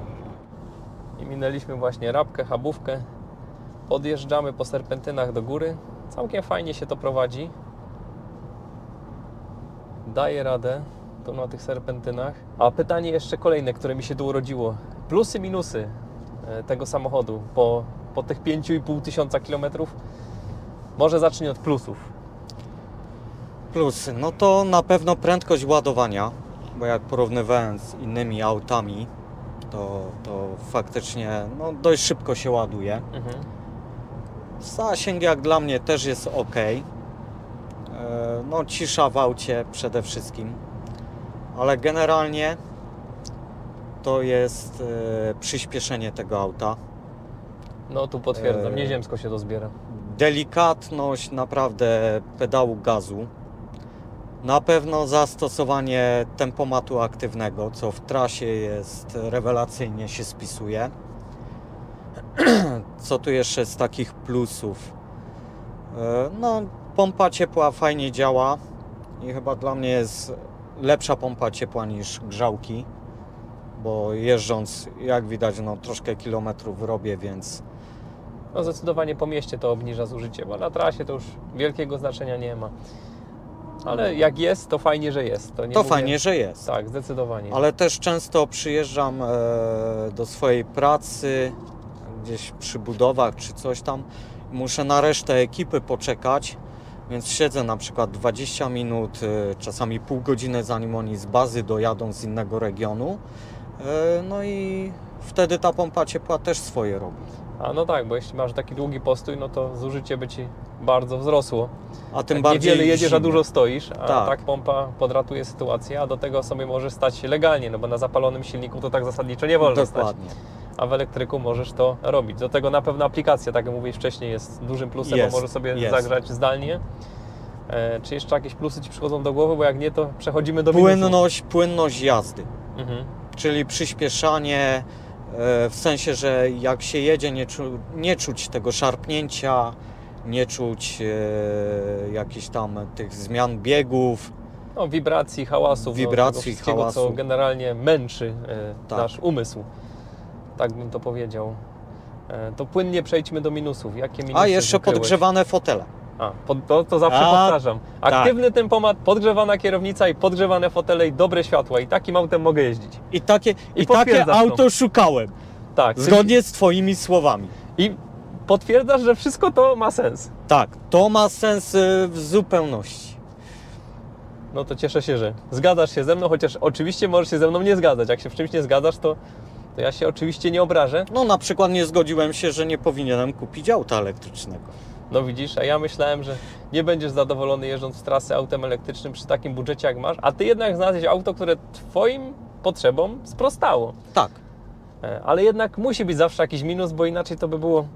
Speaker 2: I minęliśmy właśnie Rabkę, Chabówkę. Podjeżdżamy po serpentynach do góry. Całkiem fajnie się to prowadzi. Daje radę tu na tych serpentynach. A pytanie jeszcze kolejne, które mi się tu urodziło. Plusy, minusy tego samochodu po tych 5500 km. Może zacznij od plusów.
Speaker 4: Plusy, no to na pewno prędkość ładowania, bo jak porównywałem z innymi autami, to faktycznie no, dość szybko się ładuje. Zasięg jak dla mnie też jest ok. No cisza w aucie przede wszystkim, ale generalnie to jest przyspieszenie tego auta.
Speaker 2: No tu potwierdzam, nieziemsko się to zbiera.
Speaker 4: Delikatność naprawdę pedału gazu. Na pewno zastosowanie tempomatu aktywnego, co w trasie jest rewelacyjnie się spisuje. Co tu jeszcze z takich plusów? No, pompa ciepła fajnie działa i chyba dla mnie jest lepsza pompa ciepła niż grzałki, bo jeżdżąc, jak widać, no troszkę kilometrów robię, więc
Speaker 2: No zdecydowanie po mieście to obniża zużycie, bo na trasie to już wielkiego znaczenia nie ma. Ale jak jest, to fajnie, że jest. To nie mówię...
Speaker 4: fajnie, że jest.
Speaker 2: Tak, zdecydowanie.
Speaker 4: Ale też często przyjeżdżam do swojej pracy, gdzieś przy budowach czy coś tam. Muszę na resztę ekipy poczekać, więc siedzę na przykład 20 minut, czasami pół godziny, zanim oni z bazy dojadą z innego regionu. No i wtedy ta pompa ciepła też swoje robi.
Speaker 2: A no tak, bo jeśli masz taki długi postój, no to zużycie by Ci bardzo wzrosło.
Speaker 4: A tym
Speaker 2: Jak
Speaker 4: bardziej
Speaker 2: niewiele jedziesz, a
Speaker 4: zimno.
Speaker 2: dużo stoisz, a
Speaker 4: Tak.
Speaker 2: tak pompa podratuje sytuację, a do tego sobie możesz stać się legalnie, no bo na zapalonym silniku to tak zasadniczo nie wolno stać.
Speaker 4: Dokładnie.
Speaker 2: A w elektryku możesz to robić. Do tego na pewno aplikacja, tak jak mówiłeś wcześniej, jest dużym plusem,
Speaker 4: Jest,
Speaker 2: bo możesz sobie
Speaker 4: jest.
Speaker 2: zagrzać zdalnie. Czy jeszcze jakieś plusy Ci przychodzą do głowy, bo jak nie, to przechodzimy do minusów.
Speaker 4: Płynność jazdy.
Speaker 2: Mhm.
Speaker 4: Czyli przyspieszanie, w sensie, że jak się jedzie, nie czuć tego szarpnięcia, nie czuć jakichś tam tych zmian biegów.
Speaker 2: No, wibracji, hałasów,
Speaker 4: Wibracji,
Speaker 2: tego wszystkiego,
Speaker 4: hałasu.
Speaker 2: co generalnie męczy
Speaker 4: Tak.
Speaker 2: nasz umysł. Tak bym to powiedział. To płynnie przejdźmy do minusów. Jakie minusy
Speaker 4: A jeszcze
Speaker 2: wykryłeś?
Speaker 4: podgrzewane fotele.
Speaker 2: To zawsze powtarzam.
Speaker 4: tak.
Speaker 2: Aktywny tempomat, podgrzewana kierownica i podgrzewane fotele i dobre światła. I takim autem mogę jeździć.
Speaker 4: I takie
Speaker 2: potwierdzasz to.
Speaker 4: auto szukałem,
Speaker 2: Tak.
Speaker 4: zgodnie z Twoimi słowami.
Speaker 2: I potwierdzasz, że wszystko to ma sens.
Speaker 4: Tak, to ma sens w zupełności.
Speaker 2: No to cieszę się, że zgadzasz się ze mną, chociaż oczywiście możesz się ze mną nie zgadzać. Jak się w czymś nie zgadzasz, to ja się oczywiście nie obrażę.
Speaker 4: No na przykład nie zgodziłem się, że nie powinienem kupić auta elektrycznego.
Speaker 2: No widzisz, a ja myślałem, że nie będziesz zadowolony jeżdżąc w trasę autem elektrycznym przy takim budżecie jak masz, a ty jednak znalazłeś auto, które Twoim potrzebom sprostało.
Speaker 4: Tak.
Speaker 2: Ale jednak musi być zawsze jakiś minus, bo inaczej to by było...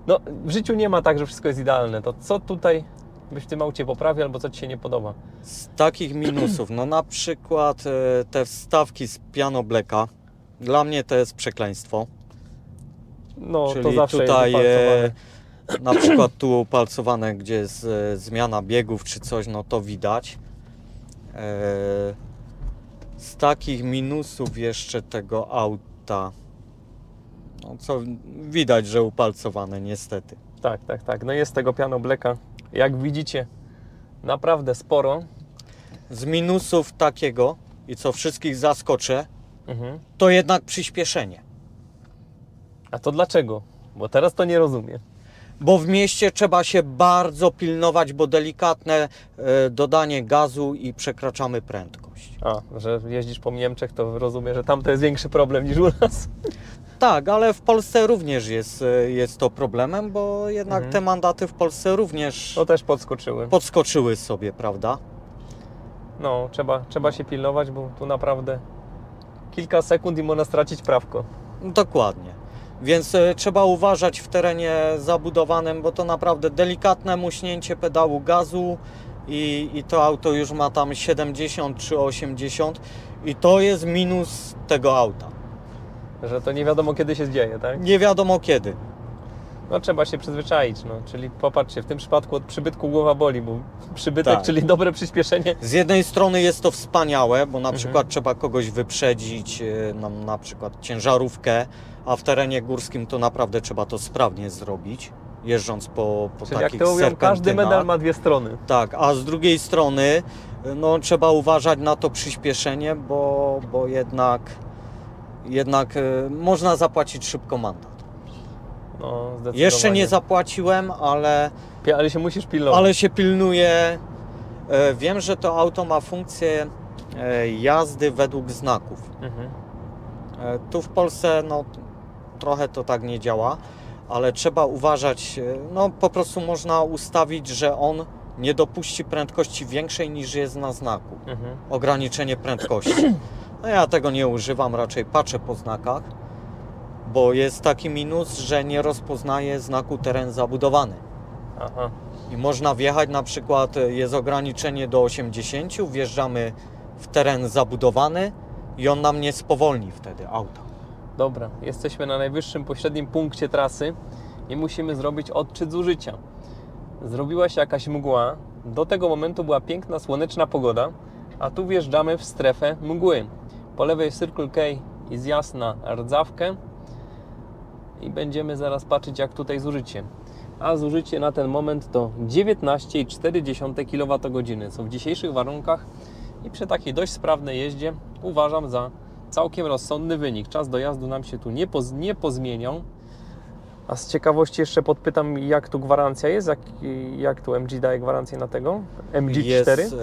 Speaker 2: No w życiu nie ma tak, że wszystko jest idealne. To co tutaj byś w tym aucie poprawił albo co Ci się nie podoba?
Speaker 4: Z takich minusów, no na przykład te wstawki z piano blacka, dla mnie to jest przekleństwo.
Speaker 2: No
Speaker 4: Czyli
Speaker 2: to zawsze
Speaker 4: tutaj
Speaker 2: jest wypalcowane.
Speaker 4: na przykład tu upalcowane, gdzie jest zmiana biegów czy coś, no to widać. Z takich minusów jeszcze tego auta, no co widać, że upalcowane niestety.
Speaker 2: Tak. No jest tego piano blacka, jak widzicie, naprawdę sporo.
Speaker 4: Z minusów takiego, i co wszystkich zaskoczę,
Speaker 2: Mhm.
Speaker 4: to jednak przyspieszenie.
Speaker 2: A to dlaczego? Bo teraz to nie rozumiem.
Speaker 4: Bo w mieście trzeba się bardzo pilnować, bo delikatne dodanie gazu i przekraczamy prędkość.
Speaker 2: A, że jeździsz po Niemczech, to rozumiem, że tam to jest większy problem niż u nas.
Speaker 4: Tak, ale w Polsce również jest to problemem, bo jednak te mandaty w Polsce również
Speaker 2: To też podskoczyły.
Speaker 4: podskoczyły sobie, prawda?
Speaker 2: No, trzeba się pilnować, bo tu naprawdę kilka sekund i można stracić prawko.
Speaker 4: Dokładnie. Więc trzeba uważać w terenie zabudowanym, bo to naprawdę delikatne muśnięcie pedału gazu i to auto już ma tam 70 czy 80 i to jest minus tego auta.
Speaker 2: Że to nie wiadomo kiedy się dzieje, tak?
Speaker 4: Nie wiadomo kiedy.
Speaker 2: No trzeba się przyzwyczaić, no. Czyli popatrzcie, w tym przypadku od przybytku głowa boli, bo przybytek,
Speaker 4: Tak.
Speaker 2: czyli dobre przyspieszenie.
Speaker 4: Z jednej strony jest to wspaniałe, bo na przykład trzeba kogoś wyprzedzić, na przykład ciężarówkę, a w terenie górskim to naprawdę trzeba to sprawnie zrobić, jeżdżąc po
Speaker 2: Czyli jak
Speaker 4: takich
Speaker 2: to mówią, każdy
Speaker 4: serpentynach.
Speaker 2: medal ma dwie strony.
Speaker 4: Tak, a z drugiej strony no, trzeba uważać na to przyspieszenie, bo jednak można zapłacić szybko mandat.
Speaker 2: No, zdecydowanie.
Speaker 4: Jeszcze nie zapłaciłem, ale
Speaker 2: Ale się musisz pilnować.
Speaker 4: się pilnuję. Wiem, że to auto ma funkcję jazdy według znaków.
Speaker 2: Mhm.
Speaker 4: Tu w Polsce no, trochę to tak nie działa, ale trzeba uważać, no po prostu można ustawić, że on nie dopuści prędkości większej niż jest na znaku.
Speaker 2: Mhm.
Speaker 4: Ograniczenie prędkości. No ja tego nie używam, raczej patrzę po znakach, bo jest taki minus, że nie rozpoznaje znaku teren zabudowany.
Speaker 2: Aha.
Speaker 4: I można wjechać, na przykład jest ograniczenie do 80, wjeżdżamy w teren zabudowany i on nam nie spowolni wtedy auta.
Speaker 2: Dobra, jesteśmy na najwyższym pośrednim punkcie trasy i musimy zrobić odczyt zużycia. Zrobiła się jakaś mgła, do tego momentu była piękna, słoneczna pogoda, a tu wjeżdżamy w strefę mgły. Po lewej Circle K i zjazd na Rdzawkę i będziemy zaraz patrzeć, jak tutaj zużycie. A zużycie na ten moment to 19,4 kWh, co w dzisiejszych warunkach i przy takiej dość sprawnej jeździe uważam za całkiem rozsądny wynik. Czas dojazdu nam się tu nie pozmieniał. A z ciekawości jeszcze podpytam, jak tu gwarancja jest? Jak tu MG daje gwarancję na tego? MG4?
Speaker 4: Jest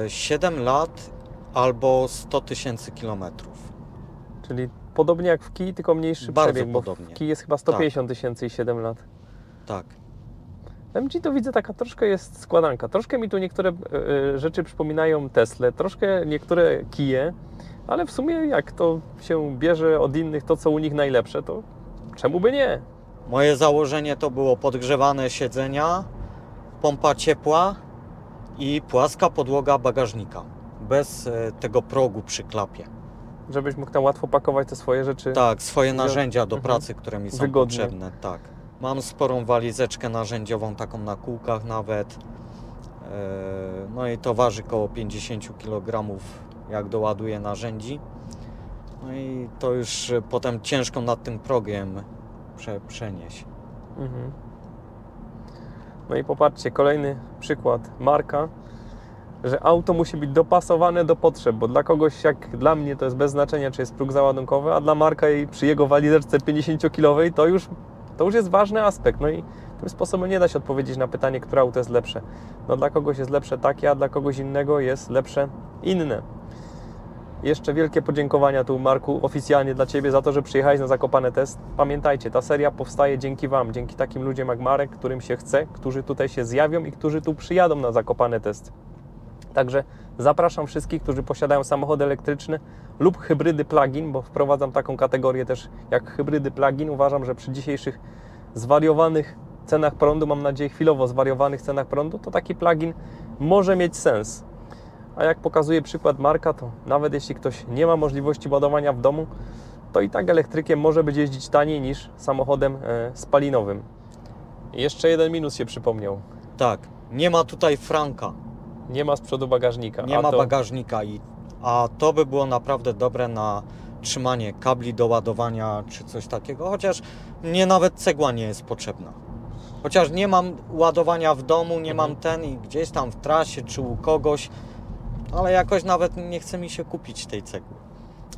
Speaker 4: 7 lat albo 100 000 kilometrów.
Speaker 2: Czyli podobnie jak w Kii, tylko mniejszy
Speaker 4: Bardzo
Speaker 2: przebieg, bo
Speaker 4: podobnie.
Speaker 2: w Kii jest chyba 150 tysięcy i 7 lat.
Speaker 4: Tak.
Speaker 2: MG to widzę taka troszkę jest składanka. Troszkę mi tu niektóre rzeczy przypominają Tesla, troszkę niektóre Kije, ale w sumie jak to się bierze od innych, to co u nich najlepsze, to czemu by nie?
Speaker 4: Moje założenie to było podgrzewane siedzenia, pompa ciepła i płaska podłoga bagażnika. Bez tego progu przy klapie.
Speaker 2: Żebyś mógł tam łatwo pakować te swoje rzeczy.
Speaker 4: Tak, swoje narzędzia do
Speaker 2: Mhm.
Speaker 4: pracy, które mi są
Speaker 2: Wygodnie.
Speaker 4: potrzebne. Tak. Mam sporą walizeczkę narzędziową, taką na kółkach nawet. No i to waży około 50 kg, jak doładuję narzędzi. No i to już potem ciężko nad tym progiem przenieść.
Speaker 2: Mhm. No i popatrzcie, kolejny przykład. Marka, że auto musi być dopasowane do potrzeb, bo dla kogoś jak dla mnie to jest bez znaczenia, czy jest próg załadunkowy, a dla Marka i przy jego walizeczce 50-kilowej to już jest ważny aspekt. No i tym sposobem nie da się odpowiedzieć na pytanie, które auto jest lepsze. No dla kogoś jest lepsze takie, a dla kogoś innego jest lepsze inne. Jeszcze wielkie podziękowania tu, Marku, oficjalnie dla Ciebie za to, że przyjechałeś na Zakopane Test. Pamiętajcie, ta seria powstaje dzięki Wam, dzięki takim ludziom jak Marek, którym się chce, którzy tutaj się zjawią i którzy tu przyjadą na Zakopane Test. Także zapraszam wszystkich, którzy posiadają samochody elektryczne lub hybrydy plug-in, bo wprowadzam taką kategorię też jak hybrydy plug-in. Uważam, że przy dzisiejszych zwariowanych cenach prądu, mam nadzieję chwilowo zwariowanych cenach prądu, to taki plug-in może mieć sens. A jak pokazuje przykład Marka, to nawet jeśli ktoś nie ma możliwości ładowania w domu, to i tak elektrykiem może być jeździć taniej niż samochodem spalinowym. Jeszcze jeden minus się przypomniał.
Speaker 4: Tak, nie ma tutaj franka,
Speaker 2: Nie ma z przodu bagażnika.
Speaker 4: nie ma bagażnika, a to by było naprawdę dobre na trzymanie kabli do ładowania czy coś takiego, chociaż mnie nawet cegła nie jest potrzebna. Chociaż nie mam ładowania w domu, nie mam i gdzieś tam w trasie czy u kogoś, Ale jakoś nawet nie chce mi się kupić tej cegły.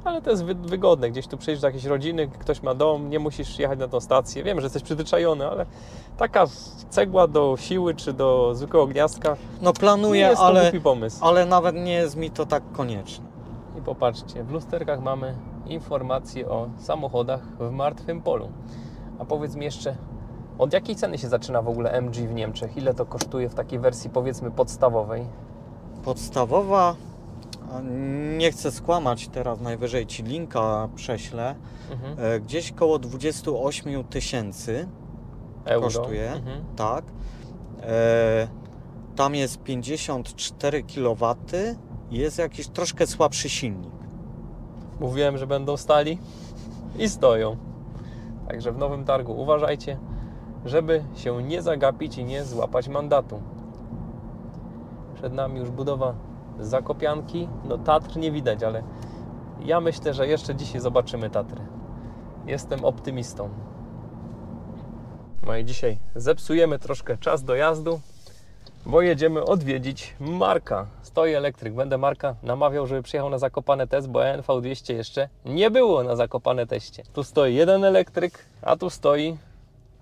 Speaker 2: Ale to jest wygodne, gdzieś tu przyjeżdżasz do jakiejś rodziny, ktoś ma dom, nie musisz jechać na tą stację. Wiem, że jesteś przyzwyczajony, ale taka cegła do siły czy do zwykłego gniazdka
Speaker 4: No
Speaker 2: nie
Speaker 4: planuję,
Speaker 2: jest to głupi pomysł.
Speaker 4: ale nawet nie jest mi to tak konieczne.
Speaker 2: I popatrzcie, w lusterkach mamy informacje o samochodach w martwym polu. A powiedz mi jeszcze, od jakiej ceny się zaczyna w ogóle MG w Niemczech? Ile to kosztuje w takiej wersji, powiedzmy, podstawowej?
Speaker 4: Podstawowa, nie chcę skłamać, teraz najwyżej Ci linka prześlę, gdzieś koło 28 000
Speaker 2: Euro.
Speaker 4: kosztuje, tak. Tam jest 54 kW i jest jakiś troszkę słabszy silnik.
Speaker 2: Mówiłem, że będą stali i stoją. Także w Nowym Targu uważajcie, żeby się nie zagapić i nie złapać mandatu. Przed nami już budowa Zakopianki. No Tatr nie widać, ale ja myślę, że jeszcze dzisiaj zobaczymy Tatry. Jestem optymistą. No i dzisiaj zepsujemy troszkę czas dojazdu, bo jedziemy odwiedzić Marka. Stoi elektryk, będę Marka namawiał, żeby przyjechał na Zakopane test, bo NV200 jeszcze nie było na Zakopane teście. Tu stoi jeden elektryk, a tu stoi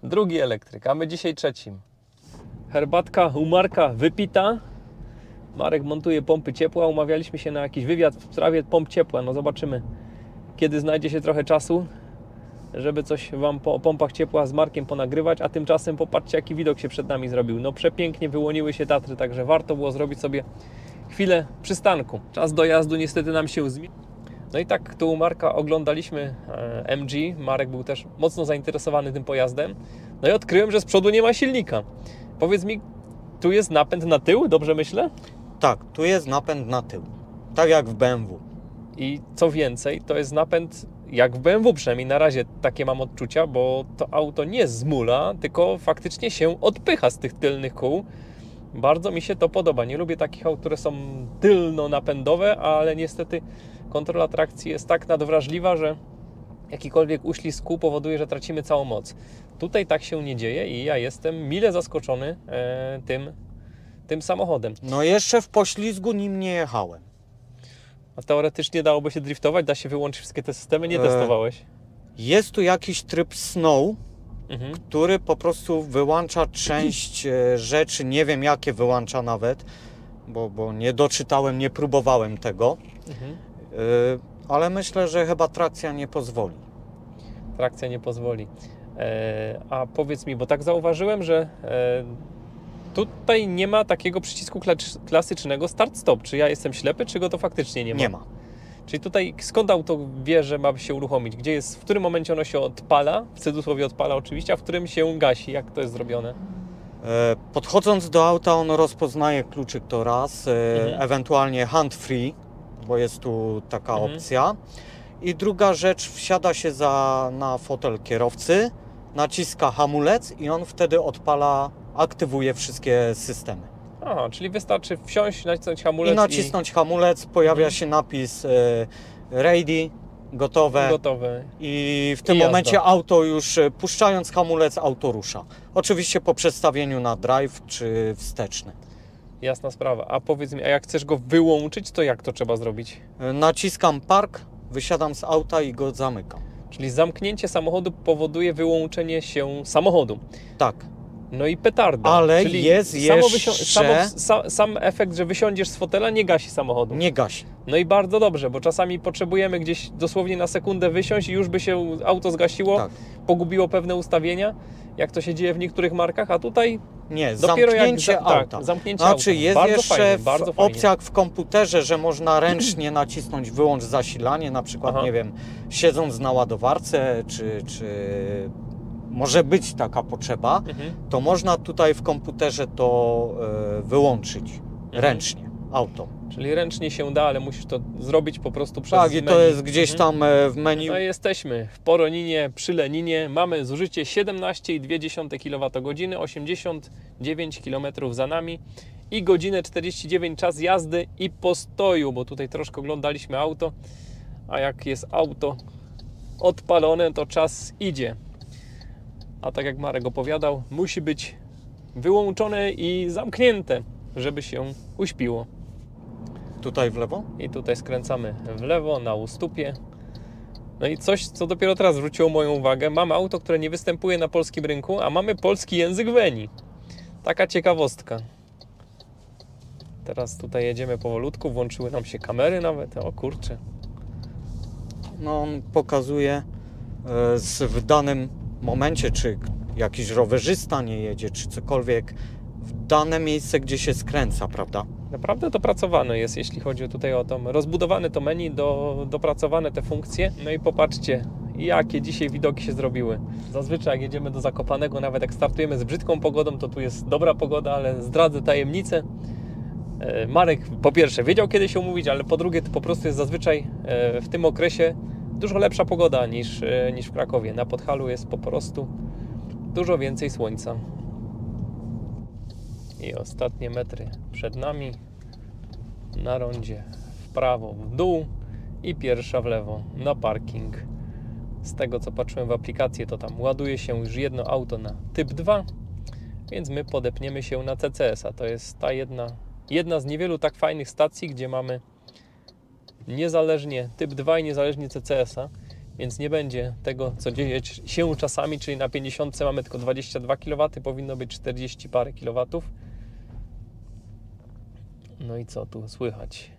Speaker 2: drugi elektryk, a my dzisiaj trzecim. Herbatka u Marka wypita. Marek montuje pompy ciepła, umawialiśmy się na jakiś wywiad w sprawie pomp ciepła. No zobaczymy, kiedy znajdzie się trochę czasu, żeby coś Wam po pompach ciepła z Markiem ponagrywać, a tymczasem popatrzcie, jaki widok się przed nami zrobił. No przepięknie wyłoniły się Tatry, także warto było zrobić sobie chwilę przystanku. Czas dojazdu niestety nam się zmienił. No i tak tu u Marka oglądaliśmy MG. Marek był też mocno zainteresowany tym pojazdem. No i odkryłem, że z przodu nie ma silnika. Powiedz mi, tu jest napęd na tył, dobrze myślę?
Speaker 4: Tak, tu jest napęd na tył, tak jak w BMW.
Speaker 2: I co więcej, to jest napęd jak w BMW, przynajmniej na razie takie mam odczucia, bo to auto nie zmula, tylko faktycznie się odpycha z tych tylnych kół. Bardzo mi się to podoba. Nie lubię takich aut, które są tylno-napędowe, ale niestety kontrola trakcji jest tak nadwrażliwa, że jakikolwiek uślizg kół powoduje, że tracimy całą moc. Tutaj tak się nie dzieje i ja jestem mile zaskoczony tym samochodem.
Speaker 4: No jeszcze w poślizgu nim nie jechałem.
Speaker 2: A teoretycznie dałoby się driftować? Da się wyłączyć wszystkie te systemy? Nie testowałeś?
Speaker 4: Jest tu jakiś tryb snow, który po prostu wyłącza część rzeczy, nie wiem jakie wyłącza nawet, bo nie doczytałem, nie próbowałem tego, ale myślę, że chyba trakcja nie pozwoli.
Speaker 2: Trakcja nie pozwoli. A powiedz mi, bo tak zauważyłem, że tutaj nie ma takiego przycisku klasycznego start-stop. Czy ja jestem ślepy, czy go to faktycznie nie ma?
Speaker 4: Nie ma.
Speaker 2: Czyli tutaj skąd auto wie, że ma się uruchomić? Gdzie jest, w którym momencie ono się odpala? W cudzysłowie odpala oczywiście, a w którym się gasi? Jak to jest zrobione?
Speaker 4: Podchodząc do auta, on rozpoznaje kluczyk to raz, ewentualnie hand free, bo jest tu taka opcja. I druga rzecz, wsiada się na fotel kierowcy, naciska hamulec i on wtedy odpala, aktywuje wszystkie systemy.
Speaker 2: Aha, czyli wystarczy wsiąść, nacisnąć hamulec
Speaker 4: I nacisnąć hamulec, pojawia się napis ready, gotowe. I w tym momencie auto już, puszczając hamulec, auto rusza. Oczywiście po przestawieniu na drive czy wsteczny.
Speaker 2: Jasna sprawa. A powiedz mi, a jak chcesz go wyłączyć, to jak to trzeba zrobić?
Speaker 4: Naciskam park, wysiadam z auta i go zamykam.
Speaker 2: Czyli zamknięcie samochodu powoduje wyłączenie się samochodu.
Speaker 4: Tak.
Speaker 2: No i petarda.
Speaker 4: Ale
Speaker 2: czyli
Speaker 4: jest jeszcze...
Speaker 2: sam efekt, że wysiądziesz z fotela, nie gasi samochodu.
Speaker 4: Nie gasi.
Speaker 2: No i bardzo dobrze, bo czasami potrzebujemy gdzieś dosłownie na sekundę wysiąść i już by się auto zgasiło, pogubiło pewne ustawienia, jak to się dzieje w niektórych markach, a tutaj
Speaker 4: nie, zamknięcie auta.
Speaker 2: Zamknięcie
Speaker 4: znaczy
Speaker 2: auta.
Speaker 4: jest
Speaker 2: bardzo
Speaker 4: jeszcze
Speaker 2: fajnie,
Speaker 4: w opcjach w komputerze, że można ręcznie nacisnąć wyłącz zasilanie, na przykład, nie wiem, siedząc na ładowarce, czy może być taka potrzeba, to można tutaj w komputerze to wyłączyć ręcznie, auto.
Speaker 2: Czyli ręcznie się da, ale musisz to zrobić po prostu przez
Speaker 4: menu. Tak, i to jest gdzieś tam w menu.
Speaker 2: No i jesteśmy w Poroninie, przy Leninie. Mamy zużycie 17,2 kWh, 89 km za nami i godzinę 49 czas jazdy i postoju, bo tutaj troszkę oglądaliśmy auto, a jak jest auto odpalone, to czas idzie. A tak jak Marek opowiadał, musi być wyłączone i zamknięte, żeby się uśpiło.
Speaker 4: tutaj w lewo?
Speaker 2: I tutaj skręcamy w lewo na ustupie. No i coś, co dopiero teraz zwróciło moją uwagę. Mamy auto, które nie występuje na polskim rynku, a mamy polski język Veni. Taka ciekawostka. Teraz tutaj jedziemy powolutku, włączyły nam się kamery nawet. O kurczę.
Speaker 4: No on pokazuje w danym momencie, czy jakiś rowerzysta nie jedzie, czy cokolwiek, w dane miejsce, gdzie się skręca, prawda?
Speaker 2: Naprawdę dopracowane jest, jeśli chodzi tutaj o to. Rozbudowane to menu, dopracowane te funkcje. No i popatrzcie, jakie dzisiaj widoki się zrobiły. Zazwyczaj jak jedziemy do Zakopanego, nawet jak startujemy z brzydką pogodą, to tu jest dobra pogoda, ale zdradzę tajemnicę. Marek po pierwsze wiedział, kiedy się umówić, ale po drugie to po prostu jest zazwyczaj w tym okresie dużo lepsza pogoda niż w Krakowie. Na Podhalu jest po prostu dużo więcej słońca. I ostatnie metry przed nami. Na rondzie w prawo, w dół i pierwsza w lewo na parking. Z tego co patrzyłem w aplikacji, to tam ładuje się już jedno auto na typ 2, więc my podepniemy się na CCS-a. To jest ta jedna z niewielu tak fajnych stacji, gdzie mamy niezależnie typ 2 i niezależnie CCS-a, więc nie będzie tego, co dzieje się czasami, czyli na 50 mamy tylko 22 kW, powinno być 40 parę kilowatów. No i co tu słychać?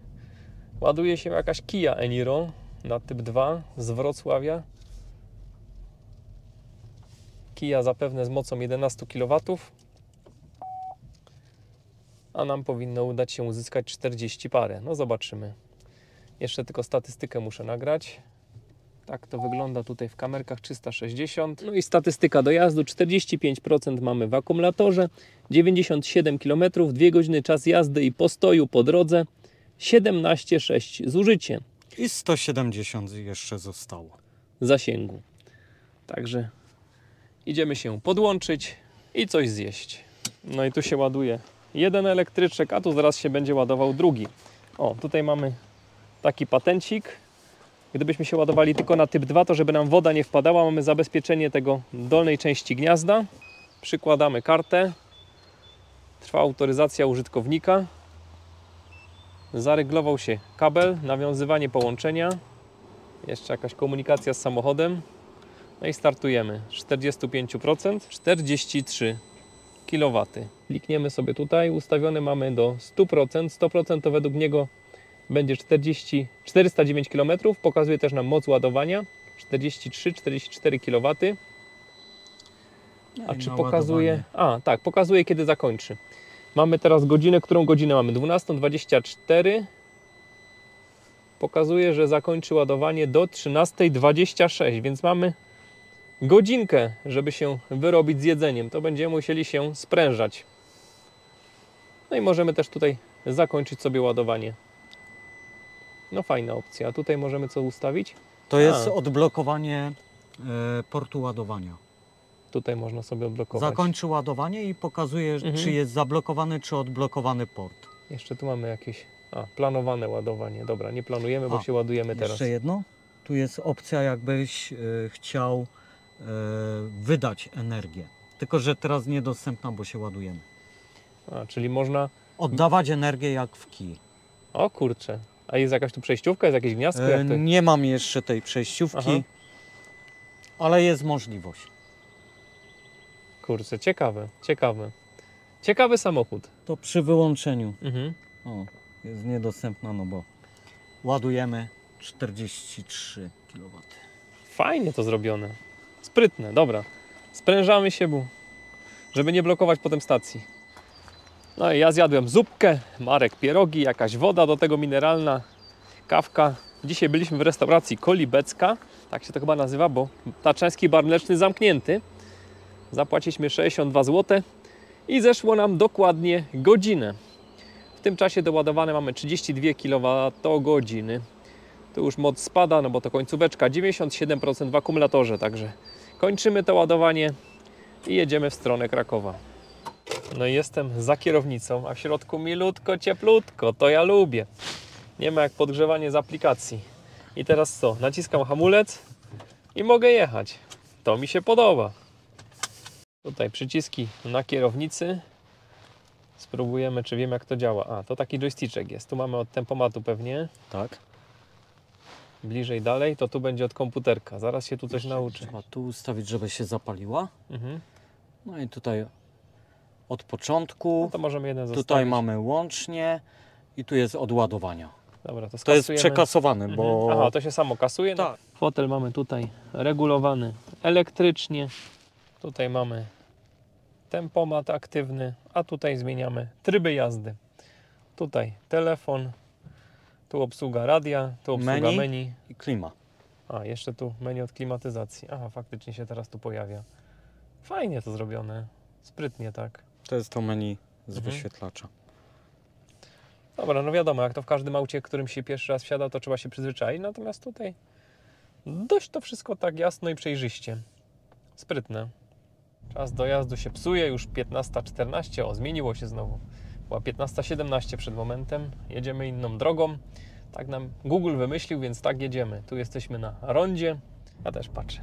Speaker 2: Ładuje się jakaś Kia Eniro na typ 2 z Wrocławia. Kia zapewne z mocą 11 kW, a nam powinno udać się uzyskać 40 parę. No zobaczymy. Jeszcze tylko statystykę muszę nagrać. Tak to wygląda tutaj w kamerkach 360. No i statystyka dojazdu. 45% mamy w akumulatorze, 97 km, 2 godziny czas jazdy i postoju po drodze, 17,6 zużycie
Speaker 4: I 170 jeszcze zostało.
Speaker 2: zasięgu. Także idziemy się podłączyć i coś zjeść. No i tu się ładuje jeden elektryczek, a tu zaraz się będzie ładował drugi. O, tutaj mamy taki patencik. Gdybyśmy się ładowali tylko na typ 2, to żeby nam woda nie wpadała, mamy zabezpieczenie tego dolnej części gniazda. Przykładamy kartę. Trwa autoryzacja użytkownika. Zaryglował się kabel, nawiązywanie połączenia. Jeszcze jakaś komunikacja z samochodem. No i startujemy. 45%, 43 kW. Klikniemy sobie tutaj. Ustawione mamy do 100%. 100% to według niego będzie 409 km. Pokazuje też nam moc ładowania. 43-44 kW. A czy pokazuje... A, tak, pokazuje kiedy zakończy. Mamy teraz godzinę. Którą godzinę mamy? 12:24. Pokazuje, że zakończy ładowanie do 13:26, więc mamy godzinkę, żeby się wyrobić z jedzeniem. To będziemy musieli się sprężać. No i możemy też tutaj zakończyć sobie ładowanie. No fajna opcja. A tutaj możemy co ustawić?
Speaker 4: To jest odblokowanie portu ładowania.
Speaker 2: Tutaj można sobie odblokować.
Speaker 4: Zakończy ładowanie i pokazuje, czy jest zablokowany, czy odblokowany port.
Speaker 2: Jeszcze tu mamy jakieś planowane ładowanie. Dobra, nie planujemy, bo się ładujemy teraz.
Speaker 4: Jeszcze jedno. Tu jest opcja, jakbyś chciał wydać energię. Tylko że teraz niedostępna, bo się ładujemy.
Speaker 2: Czyli można...
Speaker 4: Oddawać energię jak w kij.
Speaker 2: O kurczę. A jest jakaś tu przejściówka? Jest jakieś gniazdko? Jak to...
Speaker 4: Nie mam jeszcze tej przejściówki, ale jest możliwość.
Speaker 2: Kurczę, ciekawe, ciekawe. Ciekawy samochód.
Speaker 4: To przy wyłączeniu.
Speaker 2: Mhm.
Speaker 4: O, jest niedostępna, no bo ładujemy 43 kW.
Speaker 2: Fajnie to zrobione. Sprytne, dobra. Sprężamy się, żeby nie blokować potem stacji. No i ja zjadłem zupkę, Marek pierogi, jakaś woda do tego mineralna, kawka. Dzisiaj byliśmy w restauracji Kolibecka, tak się to chyba nazywa, bo Tatrzański Bar Mleczny zamknięty. Zapłaciliśmy 62 zł i zeszło nam dokładnie godzinę. W tym czasie doładowane mamy 32 kWh. Tu już moc spada, no bo to końcóweczka, 97% w akumulatorze, także kończymy to ładowanie i jedziemy w stronę Krakowa. No i jestem za kierownicą, a w środku milutko, cieplutko, to ja lubię. Nie ma jak podgrzewanie z aplikacji. I teraz co? Naciskam hamulec i mogę jechać. To mi się podoba. Tutaj przyciski na kierownicy. Spróbujemy, czy wiem jak to działa. A, to taki joysticzek jest. Tu mamy od tempomatu pewnie.
Speaker 4: Tak.
Speaker 2: Bliżej dalej, to tu będzie od komputerka. Zaraz się tu coś nauczę.
Speaker 4: Trzeba tu ustawić, żeby się zapaliła.
Speaker 2: Mhm.
Speaker 4: No i tutaj od początku.
Speaker 2: No to możemy jeden zostawić.
Speaker 4: Tutaj mamy łącznie i tu jest od ładowania.
Speaker 2: Dobra, to
Speaker 4: To jest
Speaker 2: skasujemy.
Speaker 4: przekasowany, bo...
Speaker 2: Aha, to się samo kasuje. No.
Speaker 4: Tak.
Speaker 2: Fotel mamy tutaj regulowany elektrycznie. Tutaj mamy tempomat aktywny, a tutaj zmieniamy tryby jazdy. Tutaj telefon, tu obsługa radia, tu obsługa menu.
Speaker 4: I klima.
Speaker 2: A, jeszcze tu menu od klimatyzacji. Aha, faktycznie się teraz tu pojawia. Fajnie to zrobione. Sprytnie tak.
Speaker 4: To jest to menu z wyświetlacza.
Speaker 2: Dobra, no wiadomo, jak to w każdym aucie, którym się pierwszy raz wsiada, to trzeba się przyzwyczaić. Natomiast tutaj dość to wszystko tak jasno i przejrzyście. Sprytne. Czas dojazdu się psuje, już 15:14. O, zmieniło się znowu. Była 15:17 przed momentem. Jedziemy inną drogą. Tak nam Google wymyślił, więc tak jedziemy. Tu jesteśmy na rondzie. Ja też patrzę.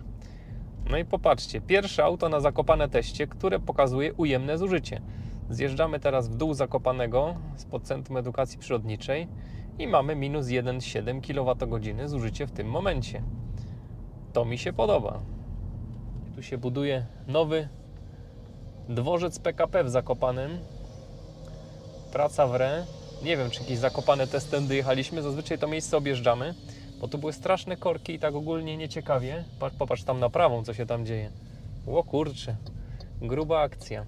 Speaker 2: No i popatrzcie, pierwsze auto na Zakopane teście, które pokazuje ujemne zużycie. Zjeżdżamy teraz w dół Zakopanego spod Centrum Edukacji Przyrodniczej i mamy minus 1,7 kWh zużycie w tym momencie. To mi się podoba. Tu się buduje nowy dworzec PKP w Zakopanem. Praca w re. Nie wiem, czy jakieś Zakopane testy tędy jechaliśmy. Zazwyczaj to miejsce objeżdżamy, bo tu były straszne korki i tak ogólnie nieciekawie. Popatrz tam na prawą, co się tam dzieje. O kurczę, gruba akcja.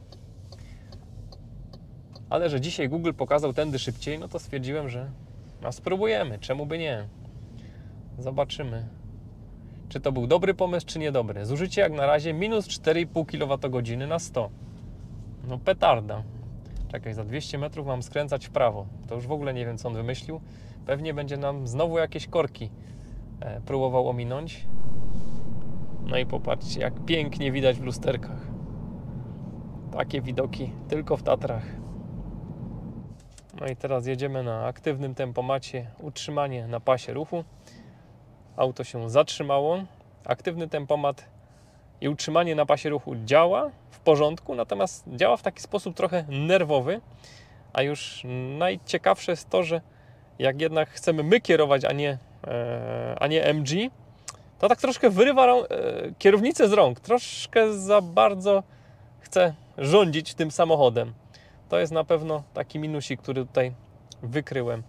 Speaker 2: Ale że dzisiaj Google pokazał tędy szybciej, no to stwierdziłem, że spróbujemy. Czemu by nie? Zobaczymy, czy to był dobry pomysł, czy niedobry. Zużycie jak na razie minus 4,5 kWh na 100. No petarda. Czekaj, za 200 metrów mam skręcać w prawo. To już w ogóle nie wiem, co on wymyślił. Pewnie będzie nam znowu jakieś korki próbował ominąć. No i popatrzcie, jak pięknie widać w lusterkach. Takie widoki tylko w Tatrach. No i teraz jedziemy na aktywnym tempomacie. Utrzymanie na pasie ruchu. Auto się zatrzymało. Aktywny tempomat i utrzymanie na pasie ruchu działa w porządku, natomiast działa w taki sposób trochę nerwowy. A już najciekawsze jest to, że jak jednak chcemy my kierować, a nie MG, to tak troszkę wyrywa kierownicę z rąk. Troszkę za bardzo chce rządzić tym samochodem. To jest na pewno taki minusik, który tutaj wykryłem.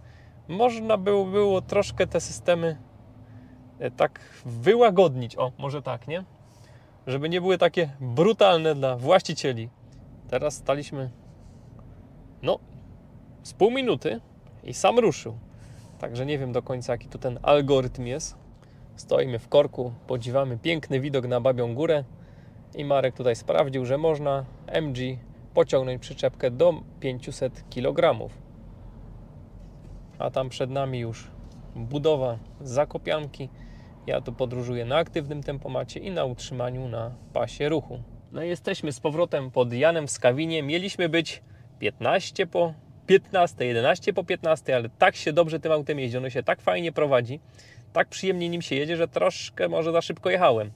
Speaker 2: Można było troszkę te systemy tak wyłagodnić. O, może tak, nie? Żeby nie były takie brutalne dla właścicieli. Teraz staliśmy z pół minuty i sam ruszył. Także nie wiem do końca, jaki tu ten algorytm jest. Stoimy w korku, podziwiamy piękny widok na Babią Górę i Marek tutaj sprawdził, że można MG pociągnąć przyczepkę do 500 kg. A tam przed nami już budowa Zakopianki. Ja tu podróżuję na aktywnym tempomacie i na utrzymaniu na pasie ruchu. No i jesteśmy z powrotem pod Janem w Skawinie. Mieliśmy być 15 po 15, 11 po 15, ale tak się dobrze tym autem jeździ, ono się tak fajnie prowadzi, tak przyjemnie nim się jedzie, że troszkę może za szybko jechałem.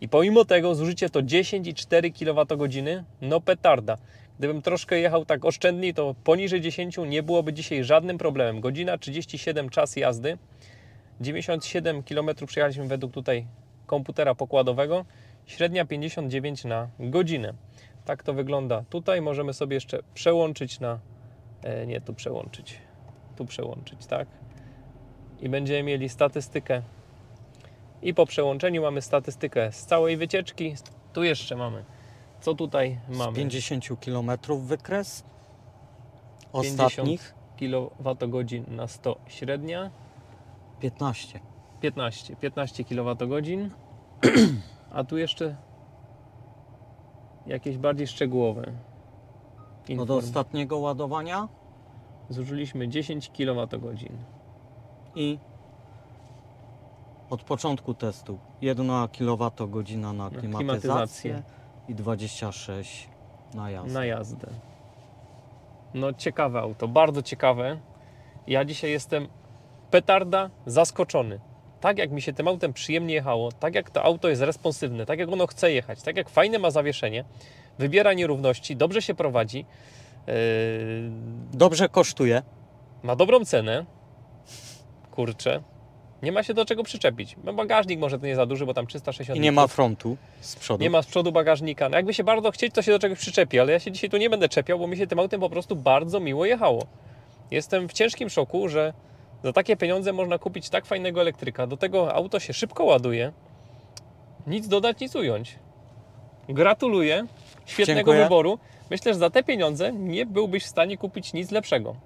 Speaker 2: I pomimo tego zużycie to 10,4 kWh, no petarda. Gdybym troszkę jechał tak oszczędniej, to poniżej 10 nie byłoby dzisiaj żadnym problemem. Godzina 37 czas jazdy, 97 km przejechaliśmy według tutaj komputera pokładowego, średnia 59 na godzinę. Tak to wygląda tutaj. Możemy sobie jeszcze przełączyć na... Tu przełączyć, tak? I będziemy mieli statystykę. I po przełączeniu mamy statystykę z całej wycieczki. Tu jeszcze mamy. Co tutaj mamy?
Speaker 4: Z 50 km wykres.
Speaker 2: 50
Speaker 4: Ostatnich
Speaker 2: kWh na 100 średnia.
Speaker 4: 15
Speaker 2: kWh. A tu jeszcze jakieś bardziej szczegółowe.
Speaker 4: No do ostatniego ładowania
Speaker 2: zużyliśmy 10 kWh.
Speaker 4: I od początku testu 1 kWh na klimatyzację i 26 na jazdę.
Speaker 2: No ciekawe auto, bardzo ciekawe. Ja dzisiaj jestem petarda zaskoczony. Tak jak mi się tym autem przyjemnie jechało, tak jak to auto jest responsywne, tak jak ono chce jechać, tak jak fajne ma zawieszenie, wybiera nierówności, dobrze się prowadzi.
Speaker 4: Dobrze kosztuje.
Speaker 2: Ma dobrą cenę. Kurczę. Nie ma się do czego przyczepić. No bagażnik może to nie za duży, bo tam 360
Speaker 4: I nie ma
Speaker 2: litrów.
Speaker 4: frontu z przodu.
Speaker 2: Nie ma z przodu bagażnika. No jakby się bardzo chcieć, to się do czegoś przyczepi, ale ja się dzisiaj tu nie będę czepiał, bo mi się tym autem po prostu bardzo miło jechało. Jestem w ciężkim szoku, że za takie pieniądze można kupić tak fajnego elektryka. Do tego auto się szybko ładuje. Nic dodać, nic ująć. Gratuluję. Świetnego
Speaker 4: Dziękuję.
Speaker 2: wyboru. Myślę, że za te pieniądze nie byłbyś w stanie kupić nic lepszego.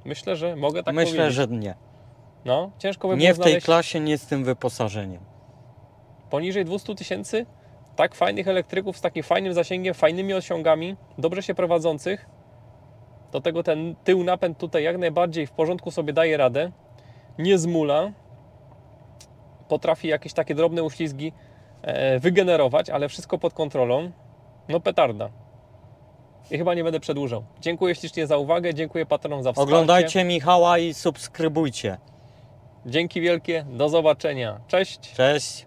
Speaker 2: Myślę, że mogę tak
Speaker 4: Myślę,
Speaker 2: powiedzieć.
Speaker 4: że nie.
Speaker 2: No, ciężko by było
Speaker 4: Nie w tej
Speaker 2: znaleźć
Speaker 4: klasie, nie z tym wyposażeniem.
Speaker 2: poniżej 200 000 tak fajnych elektryków z takim fajnym zasięgiem, fajnymi osiągami, dobrze się prowadzących. Do tego ten tył napęd tutaj jak najbardziej w porządku sobie daje radę. Nie zmula. Potrafi jakieś takie drobne uślizgi wygenerować, ale wszystko pod kontrolą. No petarda. I chyba nie będę przedłużał. Dziękuję ślicznie za uwagę, dziękuję patronom za wsparcie.
Speaker 4: Oglądajcie Michała i subskrybujcie.
Speaker 2: Dzięki wielkie, do zobaczenia. Cześć!
Speaker 4: Cześć.